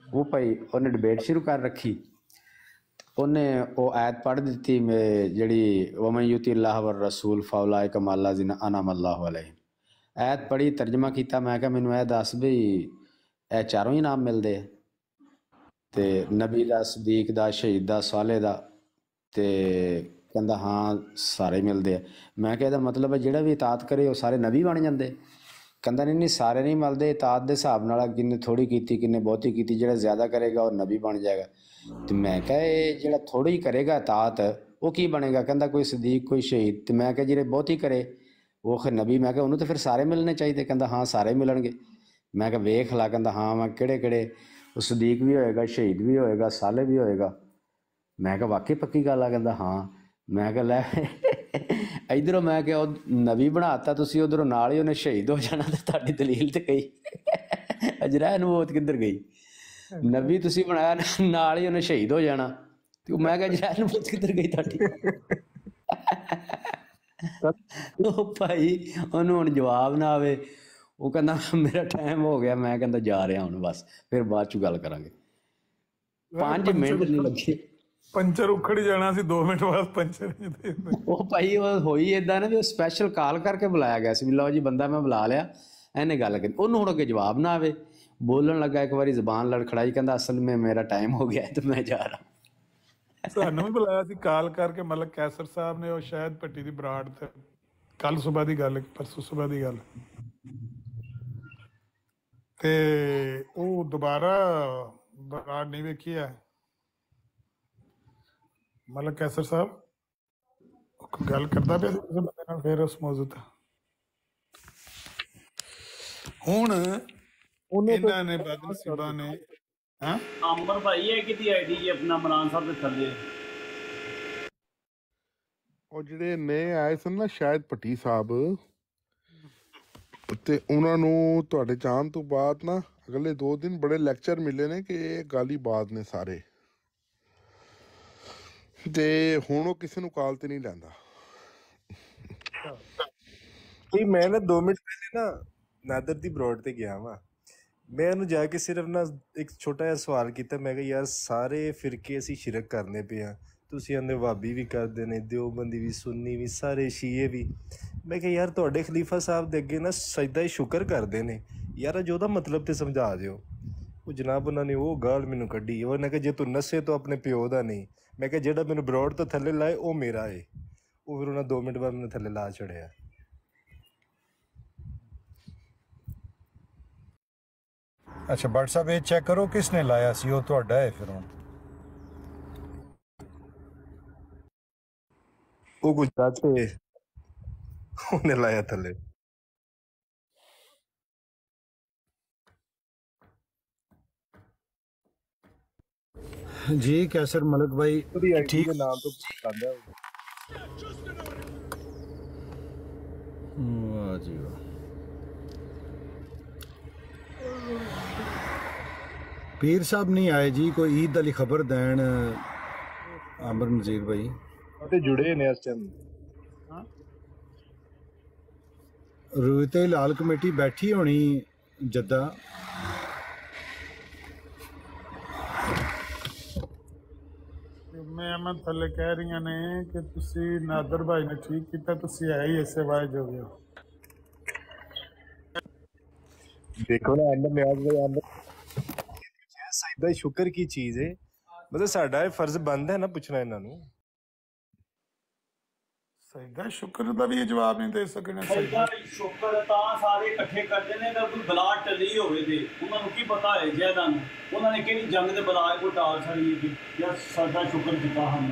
ਉਹ ਭਾਈ ਉਹਨੇ ਡਿਬੇਟ ਸ਼ੁਰੂ ਕਰ ਰੱਖੀ। ਉਹਨੇ ਉਹ ਆਇਤ ਪੜ੍ਹ ਦਿੱਤੀ ਜਿਹੜੀ ਵਮਨ ਯੂਤੀ ਅੱਲਾਹ ਵਰ ਰਸੂਲ ਫੌਲਾਇਕ ਮਾ ਅੱਲਜ਼ੀਨਾ ਅਨਅਮ ਅੱਲਾਹੁ ਅਲੈਹਿਮ। ਆਇਤ ਪੜ੍ਹੀ, ਤਰਜਮਾ ਕੀਤਾ। ਮੈਂ ਕਿਹਾ ਮੈਨੂੰ ਇਹ ਦੱਸ ਵੀ ਇਹ ਚਾਰੋਂ ਹੀ ਨਾਮ ਮਿਲਦੇ ਆ, ਤੇ ਨਬੀ ਦਾ, ਸਦੀਕ ਦਾ, ਸ਼ਹੀਦ ਦਾ, ਸਾਲੇ ਦਾ? ਤੇ ਕਹਿੰਦਾ ਹਾਂ ਸਾਰੇ ਮਿਲਦੇ ਆ। ਮੈਂ ਕਿਹਾ ਇਹਦਾ ਮਤਲਬ ਹੈ ਜਿਹੜਾ ਵੀ ਇਤਾਅਤ ਕਰੇ ਉਹ ਸਾਰੇ ਨਬੀ ਬਣ ਜਾਂਦੇ? ਕਹਿੰਦਾ ਨਹੀਂ ਸਾਰੇ ਨਹੀਂ ਮਿਲਦੇ, ਇਤਾਅਤ ਦੇ ਹਿਸਾਬ ਨਾਲ, ਕਿੰਨੇ ਥੋੜ੍ਹੀ ਕੀਤੀ ਕਿੰਨੇ ਬਹੁਤੀ ਕੀਤੀ, ਜਿਹੜਾ ਜ਼ਿਆਦਾ ਕਰੇਗਾ ਉਹ ਨਬੀ ਬਣ ਜਾਏਗਾ। ਤੇ ਮੈਂ ਕਿਹਾ ਇਹ ਜਿਹੜਾ ਥੋੜ੍ਹੀ ਕਰੇਗਾ ਇਤਾਅਤ ਉਹ ਕੀ ਬਣੇਗਾ? ਕਹਿੰਦਾ ਕੋਈ ਸਦੀਕ ਕੋਈ ਸ਼ਹੀਦ। ਤੇ ਮੈਂ ਕਿਹਾ ਜਿਹੜੇ ਬਹੁਤੀ ਕਰੇ ਉਹ ਫਿਰ ਨਬੀ। ਮੈਂ ਕਿਹਾ ਉਹਨੂੰ ਤਾਂ ਫਿਰ ਸਾਰੇ ਮਿਲਣੇ ਚਾਹੀਦੇ। ਕਹਿੰਦਾ ਹਾਂ ਸਾਰੇ ਮਿਲਣਗੇ। ਮੈਂ ਕਿਹਾ ਵੇਖ ਲਾ। ਕਹਿੰਦਾ ਹਾਂ ਮੈਂ ਕਿਹੜੇ ਉਹ ਸਦੀਕ ਵੀ ਹੋਏਗਾ, ਸ਼ਹੀਦ ਵੀ ਹੋਏਗਾ, ਸਾਲੇ ਵੀ ਹੋਏਗਾ। ਮੈਂ ਕਿਹਾ ਵਾਕਈ ਪੱਕੀ ਗੱਲ ਆ? ਕਹਿੰਦਾ ਹਾਂ। ਮੈਂ ਕਿਹਾ ਲੈ ਇੱਧਰੋਂ ਮੈਂ ਕਿਹਾ ਉਹ ਨਬੀ ਬਣਾਤਾ ਤੁਸੀਂ, ਉੱਧਰੋਂ ਨਾਲ ਹੀ ਉਹਨੇ ਸ਼ਹੀਦ ਹੋ ਜਾਣਾ, ਤੇ ਤੁਹਾਡੀ ਦਲੀਲ ਤੇ ਗਈ ਅਜਰਾ ਨਬੂਵਤ ਕਿੱਧਰ ਗਈ? ਨਬੀ ਤੁਸੀਂ ਬਣਾਇਆ, ਨਾਲ ਹੀ ਉਹਨੇ ਸ਼ਹੀਦ ਹੋ ਜਾਣਾ, ਤੇ ਮੈਂ ਕਿਹਾ ਅਜਰਾ ਨਬੂਵਤ ਕਿੱਧਰ ਗਈ ਤੁਹਾਡੀ? ਉਹ ਭਾਈ ਉਹਨੂੰ ਹੁਣ ਜਵਾਬ ਨਾ ਆਵੇ। ਉਹ ਕਹਿੰਦਾ ਮੇਰਾ ਟਾਈਮ ਹੋ ਗਿਆ। ਮੈਂ ਕਹਿੰਦਾ ਜਾ ਰਿਹਾ ਹੁਣ, ਬਸ ਫਿਰ ਬਾਅਦ ਚ ਗੱਲ ਕਰਾਂਗੇ। 5 ਮਿੰਟ ਨਹੀਂ ਲੱਗੇ, ਪੰਚਰ ਉਖੜ ਜਾਣਾ ਸੀ 2 ਮਿੰਟ ਬਾਅਦ ਪੰਚਰ। ਉਹ ਭਾਈ ਉਹ ਹੋਈ ਏਦਾਂ ਨਾ ਵੀ ਉਹ ਸਪੈਸ਼ਲ ਕਾਲ ਕਰਕੇ ਬੁਲਾਇਆ ਗਿਆ ਸੀ ਵੀ ਲਓ ਜੀ ਬੰਦਾ ਮੈਂ ਬੁਲਾ ਲਿਆ, ਇਹਨੇ ਗੱਲ ਕੀਤੀ। ਉਹਨੂੰ ਹੁਣ ਅੱਗੇ ਜਵਾਬ ਨਾ ਆਵੇ, ਬੋਲਣ ਲੱਗਾ ਇੱਕ ਵਾਰੀ ਜ਼ਬਾਨ ਲੜਖੜਾਈ, ਕਹਿੰਦਾ ਅਸਲ में ਮੇਰਾ ਟਾਈਮ ਹੋ ਗਿਆ ਤੇ ਮੈਂ ਜਾ ਰਹਾ। ਸਾਨੂੰ ਵੀ ਬੁਲਾਇਆ ਸੀ ਕਾਲ ਕਰਕੇ ਮਲਕ ਕੈਸਰ ਸਾਹਿਬ ਨੇ, ਉਹ ਸ਼ਾਇਦ ਭੱਟੀ ਦੀ ਬਰਾੜ ਤੇ। ਕੱਲ ਸੁਬਾਹ ਦੀ ਗੱਲ, ਪਰਸੋਂ ਸੁਬਾਹ ਦੀ ਗੱਲ। ਤੇ ਉਹ ਦੁਬਾਰਾ ਬਰਾੜ ਨਹੀਂ ਵੇਖੀ ਹੈ ਮਲਕ ਕੈਸਰ ਸਾਹਿਬ। ਗੱਲ ਕਰਦਾ ਪਿਆ ਸੀ ਕਿਸੇ ਬੰਦੇ ਨਾਲ, ਫਿਰ ਉਸ ਮੌਜੂ ਤੇ ਹੁਣ ਇਹਨਾਂ ਨੇ ਬਦਨਸੀਬਾਂ ਨੇ ਅੰਬਰ ਭਾਈ ਹੈ ਕਿਹਦੀ ਆਈਡੀ ਜੀ ਆਪਣਾ ਮਰਾਨ ਸਾਹਿਬ ਦੇ ਥੱਲੇ? ਉਹ ਜਿਹੜੇ ਨਏ ਆਏ ਸਨ ਨਾ ਸ਼ਾਇਦ ਭੱਟੀ ਸਾਹਿਬ, ਤੇ ਉਹਨਾਂ ਨੂੰ ਤੁਹਾਡੇ ਜਾਣ ਤੋਂ ਬਾਅਦ ਨਾ ਅਗਲੇ 2 ਦਿਨ ਬੜੇ ਲੈਕਚਰ ਮਿਲੇ ਨੇ ਕਿ ਇਹ ਗਾਲੀਬਾਜ਼ ਨੇ ਸਾਰੇ, ਤੇ ਹੁਣ ਉਹ ਕਿਸੇ ਨੂੰ ਕਾਲ ਤੇ ਨਹੀਂ ਲੈਂਦਾ। ਮੈਂ ਨਾ 2 ਮਿੰਟ ਪਹਿਲੇ ਨਾ ਨਾਦਰ ਦੀ ਬਰੋਡ ਤੇ ਗਿਆ ਵਾ। ਮੈਂ ਉਹਨੂੰ ਜਾ ਕੇ ਸਿਰਫ ਨਾ ਇੱਕ ਛੋਟਾ ਜਿਹਾ ਸਵਾਲ ਕੀਤਾ। ਮੈਂ ਕਿਹਾ ਯਾਰ ਸਾਰੇ ਫਿਰਕੇ ਅਸੀਂ ਸ਼ਿਰਕ ਕਰਨੇ ਪਏ ਆ, ਤੁਸੀਂ ਆਂਦੇ ਵਾਬੀ ਵੀ ਕਰਦੇ ਨੇ, ਦਿਓਬੰਦੀ ਵੀ, ਸੁੰਨੀ ਵੀ, ਸਾਰੇ ਸ਼ੀਏ ਵੀ। ਮੈਂ ਕਿਹਾ ਯਾਰ ਤੁਹਾਡੇ ਖਲੀਫਾ ਸਾਹਿਬ ਦੇ ਅੱਗੇ ਨਾ ਸਜਦਾ ਹੀ ਸ਼ੁਕਰ ਕਰਦੇ ਨੇ ਯਾਰ, ਅੱਜ ਉਹਦਾ ਮਤਲਬ ਤੇ ਸਮਝਾ ਦਿਓ। ਉਹ ਜਨਾਬ ਉਹਨਾਂ ਨੇ ਉਹ ਗਾਲ ਮੈਨੂੰ ਕੱਢੀ, ਉਹਨੇ ਕਿਹਾ ਜੇ ਤੂੰ ਨਸ਼ੇ ਤੋਂ ਆਪਣੇ ਪਿਓ ਦਾ ਨਹੀਂ। ਮੈਂ ਕਿਹਾ ਜਿਹੜਾ ਮੈਨੂੰ ਬਰੋਡ ਤੋਂ ਥੱਲੇ ਲਾਏ ਉਹ ਮੇਰਾ ਏ। ਉਹ ਫਿਰ ਉਹਨਾਂ 2 ਮਿੰਟ ਬਾਅਦ ਮੈਨੂੰ ਥੱਲੇ ਲਾ ਛੜਿਆ। ਅੱਛਾ ਭੱਟ ਸਾਹਿਬ ਇਹ ਚੈੱਕ ਕਰੋ ਕਿਸ ਨੇ ਲਾਇਆ ਸੀ, ਉਹ ਤੁਹਾਡਾ ਹੈ ਫਿਰ ਹੁਣ? ਉਹ ਗੁਜਰਾਤ ਤੇ ਉਹਨੇ ਲਾਇਆ ਥੱਲੇ। ਜੀ ਕੈਸਰ ਮਲਕ ਭਾਈ ਉਹਦੀ ਆਈਡੀ ਠੀਕ ਦੇ ਨਾਮ ਤੋਂ ਆਂਦਾ। ਵਾਹ ਜੀ ਵਾਹ। ਪੀਰ ਸਾਹਿਬ ਨਹੀਂ ਆਏ ਜੀ, ਕੋਈ ਈਦ ਵਾਲੀ ਖਬਰ ਦੇਣ ਆਮਰ ਨਜ਼ੀਰ ਭਾਈ ਤੇ ਜੁੜੇ ਨੇ ਇਸ ਟਾਈਮ। ਰੂਇਤੇ ਲਾਲ ਕਮੇਟੀ ਬੈਠੀ ਹੋਣੀ ਜੱਦਾ। ਮੈਂ ਥੱਲੇ ਕਹਿ ਰਹੀਆਂ ਨੇ ਕਿ ਤੁਸੀਂ ਨਾਦਰ ਭਾਈ ਨੇ ਠੀਕ ਕੀਤਾ, ਤੁਸੀਂ ਆਏ ਹੀ ਇਸੇ ਵਾਜ ਹੋ ਗਏ ਹੋ। ਦੇਖੋ ਨਾ ਅੰਦਰ ਨਿਆਜ਼ ਭਾਈ ਅੰਦਰ ਸਜਦਾ ਹੀ ਸ਼ੁਕਰ ਕੀ ਚੀਜ਼ ਹੈ। ਮਤਲਬ ਸਾਡਾ ਇਹ ਫਰਜ਼ ਬਣਦਾ ਹੈ ਨਾ ਪੁੱਛਣਾ ਇਹਨਾਂ ਨੂੰ। ਸਜਦਾ ਸ਼ੁਕਰ ਦਾ ਵੀ ਇਹ ਜਵਾਬ ਨਹੀਂ ਦੇ ਸਕਣੇ। ਸਜਦਾ ਸ਼ੁਕਰ ਤਾਂ ਸਾਰੇ ਇਕੱਠੇ ਕਰਦੇ ਨੇ ਤਾਂ ਕੋਈ ਬਲਾ ਟਲੀ ਹੋਵੇ ਤੇ ਉਹਨਾਂ ਨੂੰ ਕੀ ਪਤਾ ਹੈ ਜੈਦਾਂ ਨੂੰ ਉਹਨਾਂ ਨੇ ਕਿਹੜੀ ਜੰਗ ਦੇ ਬਲਾ ਕੋ ਟਾਲ ਛੜੀ ਕਿ ਯਾਰ ਸਾਡਾ ਸ਼ੁਕਰ ਕੀਤਾ ਹਮ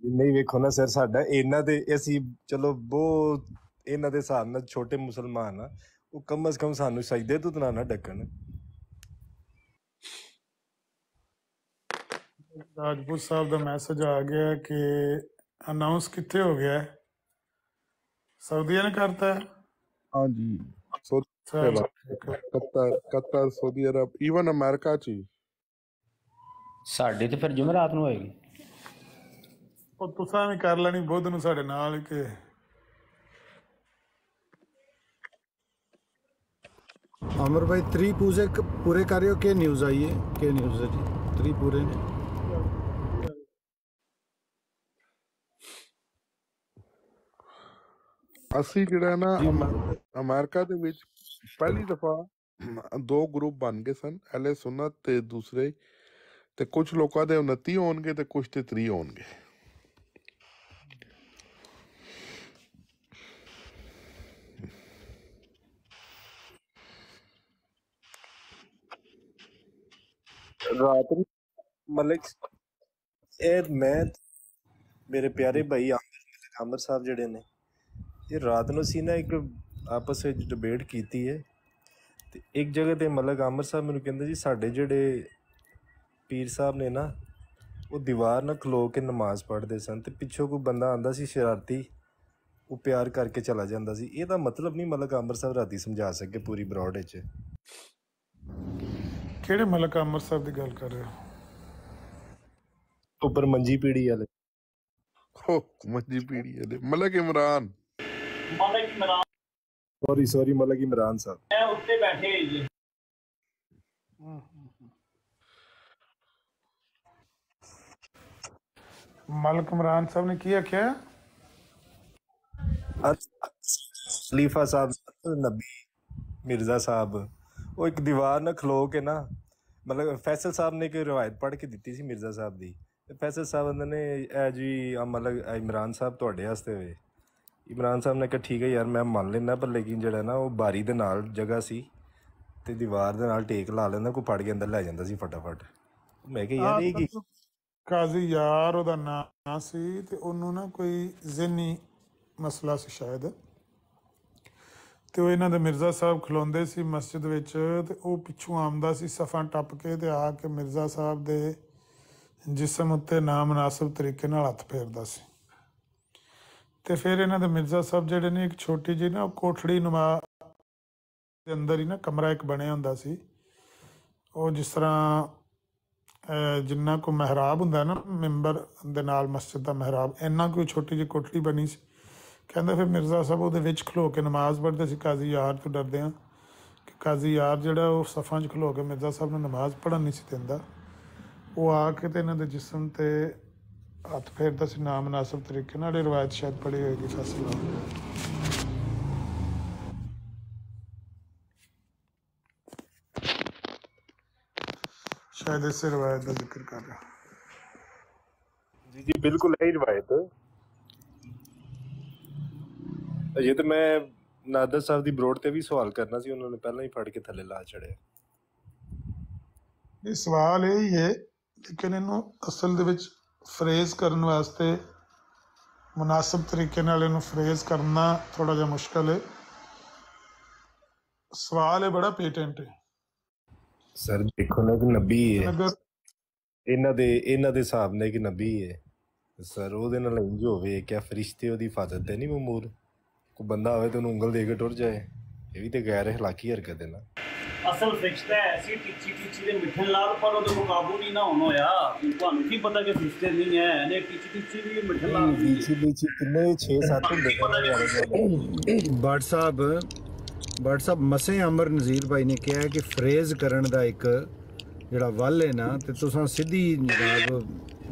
ਨਹੀਂ। ਵੇਖੋ ਨਾ ਸਰ ਸਾਡਾ ਇਹਨਾਂ ਦੇ ਅਸੀਂ ਚਲੋ ਬਹੁਤ ਇਹਨਾਂ ਦੇ ਹਿਸਾਬ ਨਾਲ ਛੋਟੇ ਮੁਸਲਮਾਨ ਆ, ਉਹ ਕਮ ਅਜ਼ ਕਮ ਸਾਨੂੰ ਸਜਦੇ ਤੋਂ ਨਾ ਡੱਕਣ। ਰਾਜਪੂਤ ਸਾਹਿਬ ਦਾ ਮੈਸੇਜ ਆ ਗਿਆ ਕਿ ਅਨਾਉਂਸ ਕਿੱਥੇ ਹੋ ਗਿਆ ਹੈ? ਸਾਊਦੀਆ ਨੇ ਕਰਤਾ ਹੈ। हाँ जी, कतर सऊदी अरब इवन अमेरिका च ਸਾਡੀ ਤੇ ਫਿਰ ਜੁਮਰਾਤ ਨੂੰ ਹੋਏਗੀ। ਉਹ ਤੁਸਾਂ ਵੀ ਕਰ ਲੈਣੀ ਬੁੱਧ ਨੂੰ ਸਾਡੇ ਨਾਲ ਕਿ आमिर भाई 3 पूरे कर रहे हो? क्या न्यूज़ आई है? क्या न्यूज़ है जी? 3 पूरे ने ਅਸੀਂ ਜਿਹੜਾ ਨਾ ਅਮਰੀਕਾ ਦੇ ਵਿੱਚ ਪਹਿਲੀ ਦਫਾ 2 ਗਰੁੱਪ ਬਣ ਗਏ ਸਨ, ਅਹਿਲੇ ਸੁਨਨਤ ਤੇ ਦੂਸਰੇ, ਤੇ ਕੁਝ ਲੋਕਾਂ ਦੇ 29 ਹੋਣਗੇ ਤੇ ਕੁਝ ਤੇ 30 ਹੋਣਗੇ। ਰਾਤ ਨੂੰ ਮਲਿਕ ਇਹ ਮੈਂ ਮੇਰੇ ਪਿਆਰੇ ਭਾਈ ਆਮਰ ਸਾਹਿਬ ਜਿਹੜੇ ਨੇ, ਇਹ ਰਾਤ ਨੂੰ ਅਸੀਂ ਨਾ ਇੱਕ ਆਪਸ ਵਿੱਚ ਡਿਬੇਟ ਕੀਤੀ ਹੈ ਤੇ ਇੱਕ ਜਗ੍ਹਾ ਤੇ ਮਲਕ ਆਮਰ ਸਾਹਿਬ ਮੈਨੂੰ ਕਹਿੰਦੇ ਜੀ ਸਾਡੇ ਜਿਹੜੇ ਪੀਰ ਸਾਹਿਬ ਨੇ ਨਾ ਉਹ ਦੀਵਾਰ ਨਾਲ ਖਲੋ ਕੇ ਨਮਾਜ਼ ਪੜ੍ਹਦੇ ਸਨ ਤੇ ਪਿੱਛੋਂ ਕੋਈ ਬੰਦਾ ਆਉਂਦਾ ਸੀ ਸ਼ਰਾਰਤੀ, ਉਹ ਪਿਆਰ ਕਰਕੇ ਚਲਾ ਜਾਂਦਾ ਸੀ। ਇਹਦਾ ਮਤਲਬ ਨਹੀਂ ਮਲਕ ਆਮਰ ਸਾਹਿਬ ਰਾਤੀ ਸਮਝਾ ਸਕੇ ਪੂਰੀ ਬਰੋਡ ਵਿੱਚ। ਕਿਹੜੇ ਮਲਕ ਅਮਰ ਸਾਹਿਬ ਦੀ ਗੱਲ ਕਰ ਰਹੇ ਹੋ? ਉੱਪਰ ਮੰਜੀ ਪੀੜੀ ਵਾਲੇ। ਹੋ ਮੰਜੀ ਪੀੜੀ ਵਾਲੇ ਮਲਕ ਇਮਰਾਨ। ਮਲਕ ਇਮਰਾਨ ਸੌਰੀ ਮਲਕ ਇਮਰਾਨ ਸਾਹਿਬ ਇਹ ਉੱਤੇ ਬੈਠੇ ਜੀ। ਮਲਕ ਇਮਰਾਨ ਸਾਹਿਬ ਨੇ ਕੀ ਆਖਿਆ? ਖਲੀਫਾ ਸਾਹਿਬ ਨਬੀ ਮਿਰਜ਼ਾ ਸਾਹਿਬ ਉਹ ਇੱਕ ਦੀਵਾਰ ਨਾਲ ਖਲੋ ਕੇ ਨਾ, ਮਤਲਬ ਫੈਸਲ ਸਾਹਿਬ ਨੇ ਇੱਕ ਰਿਵਾਇਤ ਪੜ੍ਹ ਕੇ ਦਿੱਤੀ ਸੀ ਮਿਰਜ਼ਾ ਸਾਹਿਬ ਦੀ। ਫੈਸਲ ਸਾਹਿਬ ਨੇ ਇਹ ਜੀ ਮਤਲਬ ਇਮਰਾਨ ਸਾਹਿਬ ਤੁਹਾਡੇ ਵਾਸਤੇ ਹੋਏ। ਇਮਰਾਨ ਸਾਹਿਬ ਨੇ ਕਿਹਾ ਠੀਕ ਹੈ ਯਾਰ ਮੈਂ ਮੰਨ ਲੈਂਦਾ, ਪਰ ਲੇਕਿਨ ਜਿਹੜਾ ਨਾ ਉਹ ਬਾਰੀ ਦੇ ਨਾਲ ਜਗ੍ਹਾ ਸੀ ਤੇ ਦੀਵਾਰ ਦੇ ਨਾਲ ਟੇਕ ਲਾ ਲੈਂਦਾ, ਕੋਈ ਫੜ ਕੇ ਅੰਦਰ ਲੈ ਜਾਂਦਾ ਸੀ ਫਟਾਫਟ। ਮੈਂ ਕਿਹਾ ਯਾਰ ਇਹ ਕੀ? ਕਾਜ਼ੀ ਯਾਰ ਉਹਦਾ ਨਾਂ ਸੀ ਤੇ ਉਹਨੂੰ ਨਾ ਕੋਈ ਜ਼ਿਹਨੀ ਮਸਲਾ ਸੀ ਸ਼ਾਇਦ, ਤੇ ਉਹ ਇਹਨਾਂ ਦੇ ਮਿਰਜ਼ਾ ਸਾਹਿਬ ਖਲੋਂਦੇ ਸੀ ਮਸਜਿਦ ਵਿੱਚ ਤੇ ਉਹ ਪਿੱਛੋਂ ਆਉਂਦਾ ਸੀ ਸਫਾਂ ਟੱਪ ਕੇ ਤੇ ਆ ਕੇ ਮਿਰਜ਼ਾ ਸਾਹਿਬ ਦੇ ਜਿਸਮ ਉੱਤੇ ਨਾਮਨਾਸਬ ਤਰੀਕੇ ਨਾਲ ਹੱਥ ਫੇਰਦਾ ਸੀ। ਤੇ ਫਿਰ ਇਹਨਾਂ ਦੇ ਮਿਰਜ਼ਾ ਸਾਹਿਬ ਜਿਹੜੇ ਨੇ ਇੱਕ ਛੋਟੀ ਜਿਹੀ ਨਾ ਕੋਠੜੀ ਨੁਮਾ ਦੇ ਅੰਦਰ ਹੀ ਨਾ ਕਮਰਾ ਇੱਕ ਬਣਿਆ ਹੁੰਦਾ ਸੀ, ਉਹ ਜਿਸ ਤਰ੍ਹਾਂ ਜਿੰਨਾ ਕੋਈ ਮਹਿਰਾਬ ਹੁੰਦਾ ਨਾ ਮੈਂਬਰ ਦੇ ਨਾਲ ਮਸਜਿਦ ਦਾ ਮਹਿਰਾਬ, ਇੰਨਾ ਕੋਈ ਛੋਟੀ ਜਿਹੀ ਕੋਠੜੀ ਬਣੀ ਸੀ। ਕਹਿੰਦਾ ਫਿਰ ਮਿਰਜ਼ਾ ਸਾਹਿਬ ਉਹਦੇ ਵਿੱਚ ਖਲੋ ਕੇ ਨਮਾਜ਼ ਪੜ੍ਹਦੇ ਸੀ। ਕਾਜ਼ੀ ਯਾਰ ਤੋਂ ਡਰਦੇ ਹਾਂ ਕਿ ਕਾਜ਼ੀ ਯਾਰ ਜਿਹੜਾ ਉਹ ਸਫਾਂ 'ਚ ਖਲੋ ਕੇ ਮਿਰਜ਼ਾ ਸਾਹਿਬ ਨੂੰ ਨਮਾਜ਼ ਪੜ੍ਹਨ ਨਹੀਂ ਸੀ ਦਿੰਦਾ। ਉਹ ਆ ਕੇ ਤੇ ਇਹਨਾਂ ਦੇ ਜਿਸਮ 'ਤੇ ਹੱਥ ਫੇਰਦਾ ਸੀ ਨਾਮਨਾਸਬ ਤਰੀਕੇ ਨਾਲ। ਇਹ ਰਵਾਇਤ ਸ਼ਾਇਦ ਪੜ੍ਹੀ ਹੋਏਗੀ ਫੈਸਲਾ। شاید اسے روایت کا ذکر کر رہا. جی جی بالکل یہی روایت. یہ تو میں نادر صاحب دی بروڈ تے بھی سوال کرنا سی, انہوں نے پہਲਾਂ ہی پڑھ کے تھلے لا چڑھے. ਇਹ ਸਵਾਲ ਇਹ ਹੀ ਹੈ, ਲੇਕਿਨ ਇਹਨੂੰ ਅਸਲ ਦੇ ਵਿੱਚ ਫਰੇਜ਼ ਕਰਨ ਵਾਸਤੇ ਮੁਨਾਸਬ ਤਰੀਕੇ ਨਾਲ ਇਹਨੂੰ ਫਰੇਜ਼ ਕਰਨਾ ਥੋੜਾ ਜਿਹਾ ਮੁਸ਼ਕਲ ਹੈ. ਸਵਾਲ ਇਹ ਬੜਾ ਪੇਟੈਂਟ ਹੈ. ਸਰ ਦੇਖੋ ਨਾ ਕਿ ਨਬੀ ਹੈ, ਅਗਰ ਇਹਨਾਂ ਦੇ ਹਿਸਾਬ ਨਾਲ ਕਿ ਨਬੀ ਹੈ ਸਰ, ਉਹਦੇ ਨਾਲ ਇੰਜ ਹੋਵੇ ਕਿਆ ਫਰਿਸ਼ਤੇ ਉਹਦੀ ਹਿਫਾਜ਼ਤ ਤੇ ਨਹੀਂ ਮਮੂਰ? ਕੋਈ ਬੰਦਾ ਹੋਵੇ ਤੇ ਉਹਨੂੰ ਉਂਗਲ ਦੇ ਕੇ ਟੁਰ ਜਾਏ, ਇਹ ਵੀ ਤੇ ਗੈਰ ਇਖਲਾਕੀ ਹਰਕਤ ਹੈ ਨਾ. ਅਸਲ ਫਰਿਸ਼ਤਾ ਐਸੀ ਟੀਚੀ ਦੇ ਮਿੱਠਣ ਲਾਲ, ਪਰ ਉਹਦੇ ਮੁਕਾਬੂ ਨਹੀਂ ਨਾ ਹੁਣ ਹੋਇਆ. ਤੁਹਾਨੂੰ ਕੀ ਪਤਾ ਕਿ ਫਰਿਸ਼ਤੇ ਨਹੀਂ ਹੈ ਨੇ ਟੀਚੀ ਵੀ ਮਿੱਠਣ ਲਾਲ ਲੀਚੀ ਕਿੰਨੇ 6-7 ਹੁੰਦੇ ਬਟ ਸਾਹਿਬ ਮਸੇ ਅਮਰ ਨਜ਼ੀਰ ਭਾਈ ਨੇ ਕਿਹਾ ਕਿ ਫਰੇਜ਼ ਕਰਨ ਦਾ ਇੱਕ ਜਿਹੜਾ ਵੱਲ ਹੈ ਨਾ, ਤੇ ਤੁਸੀਂ ਸਿੱਧੀ ਜਨਾਬ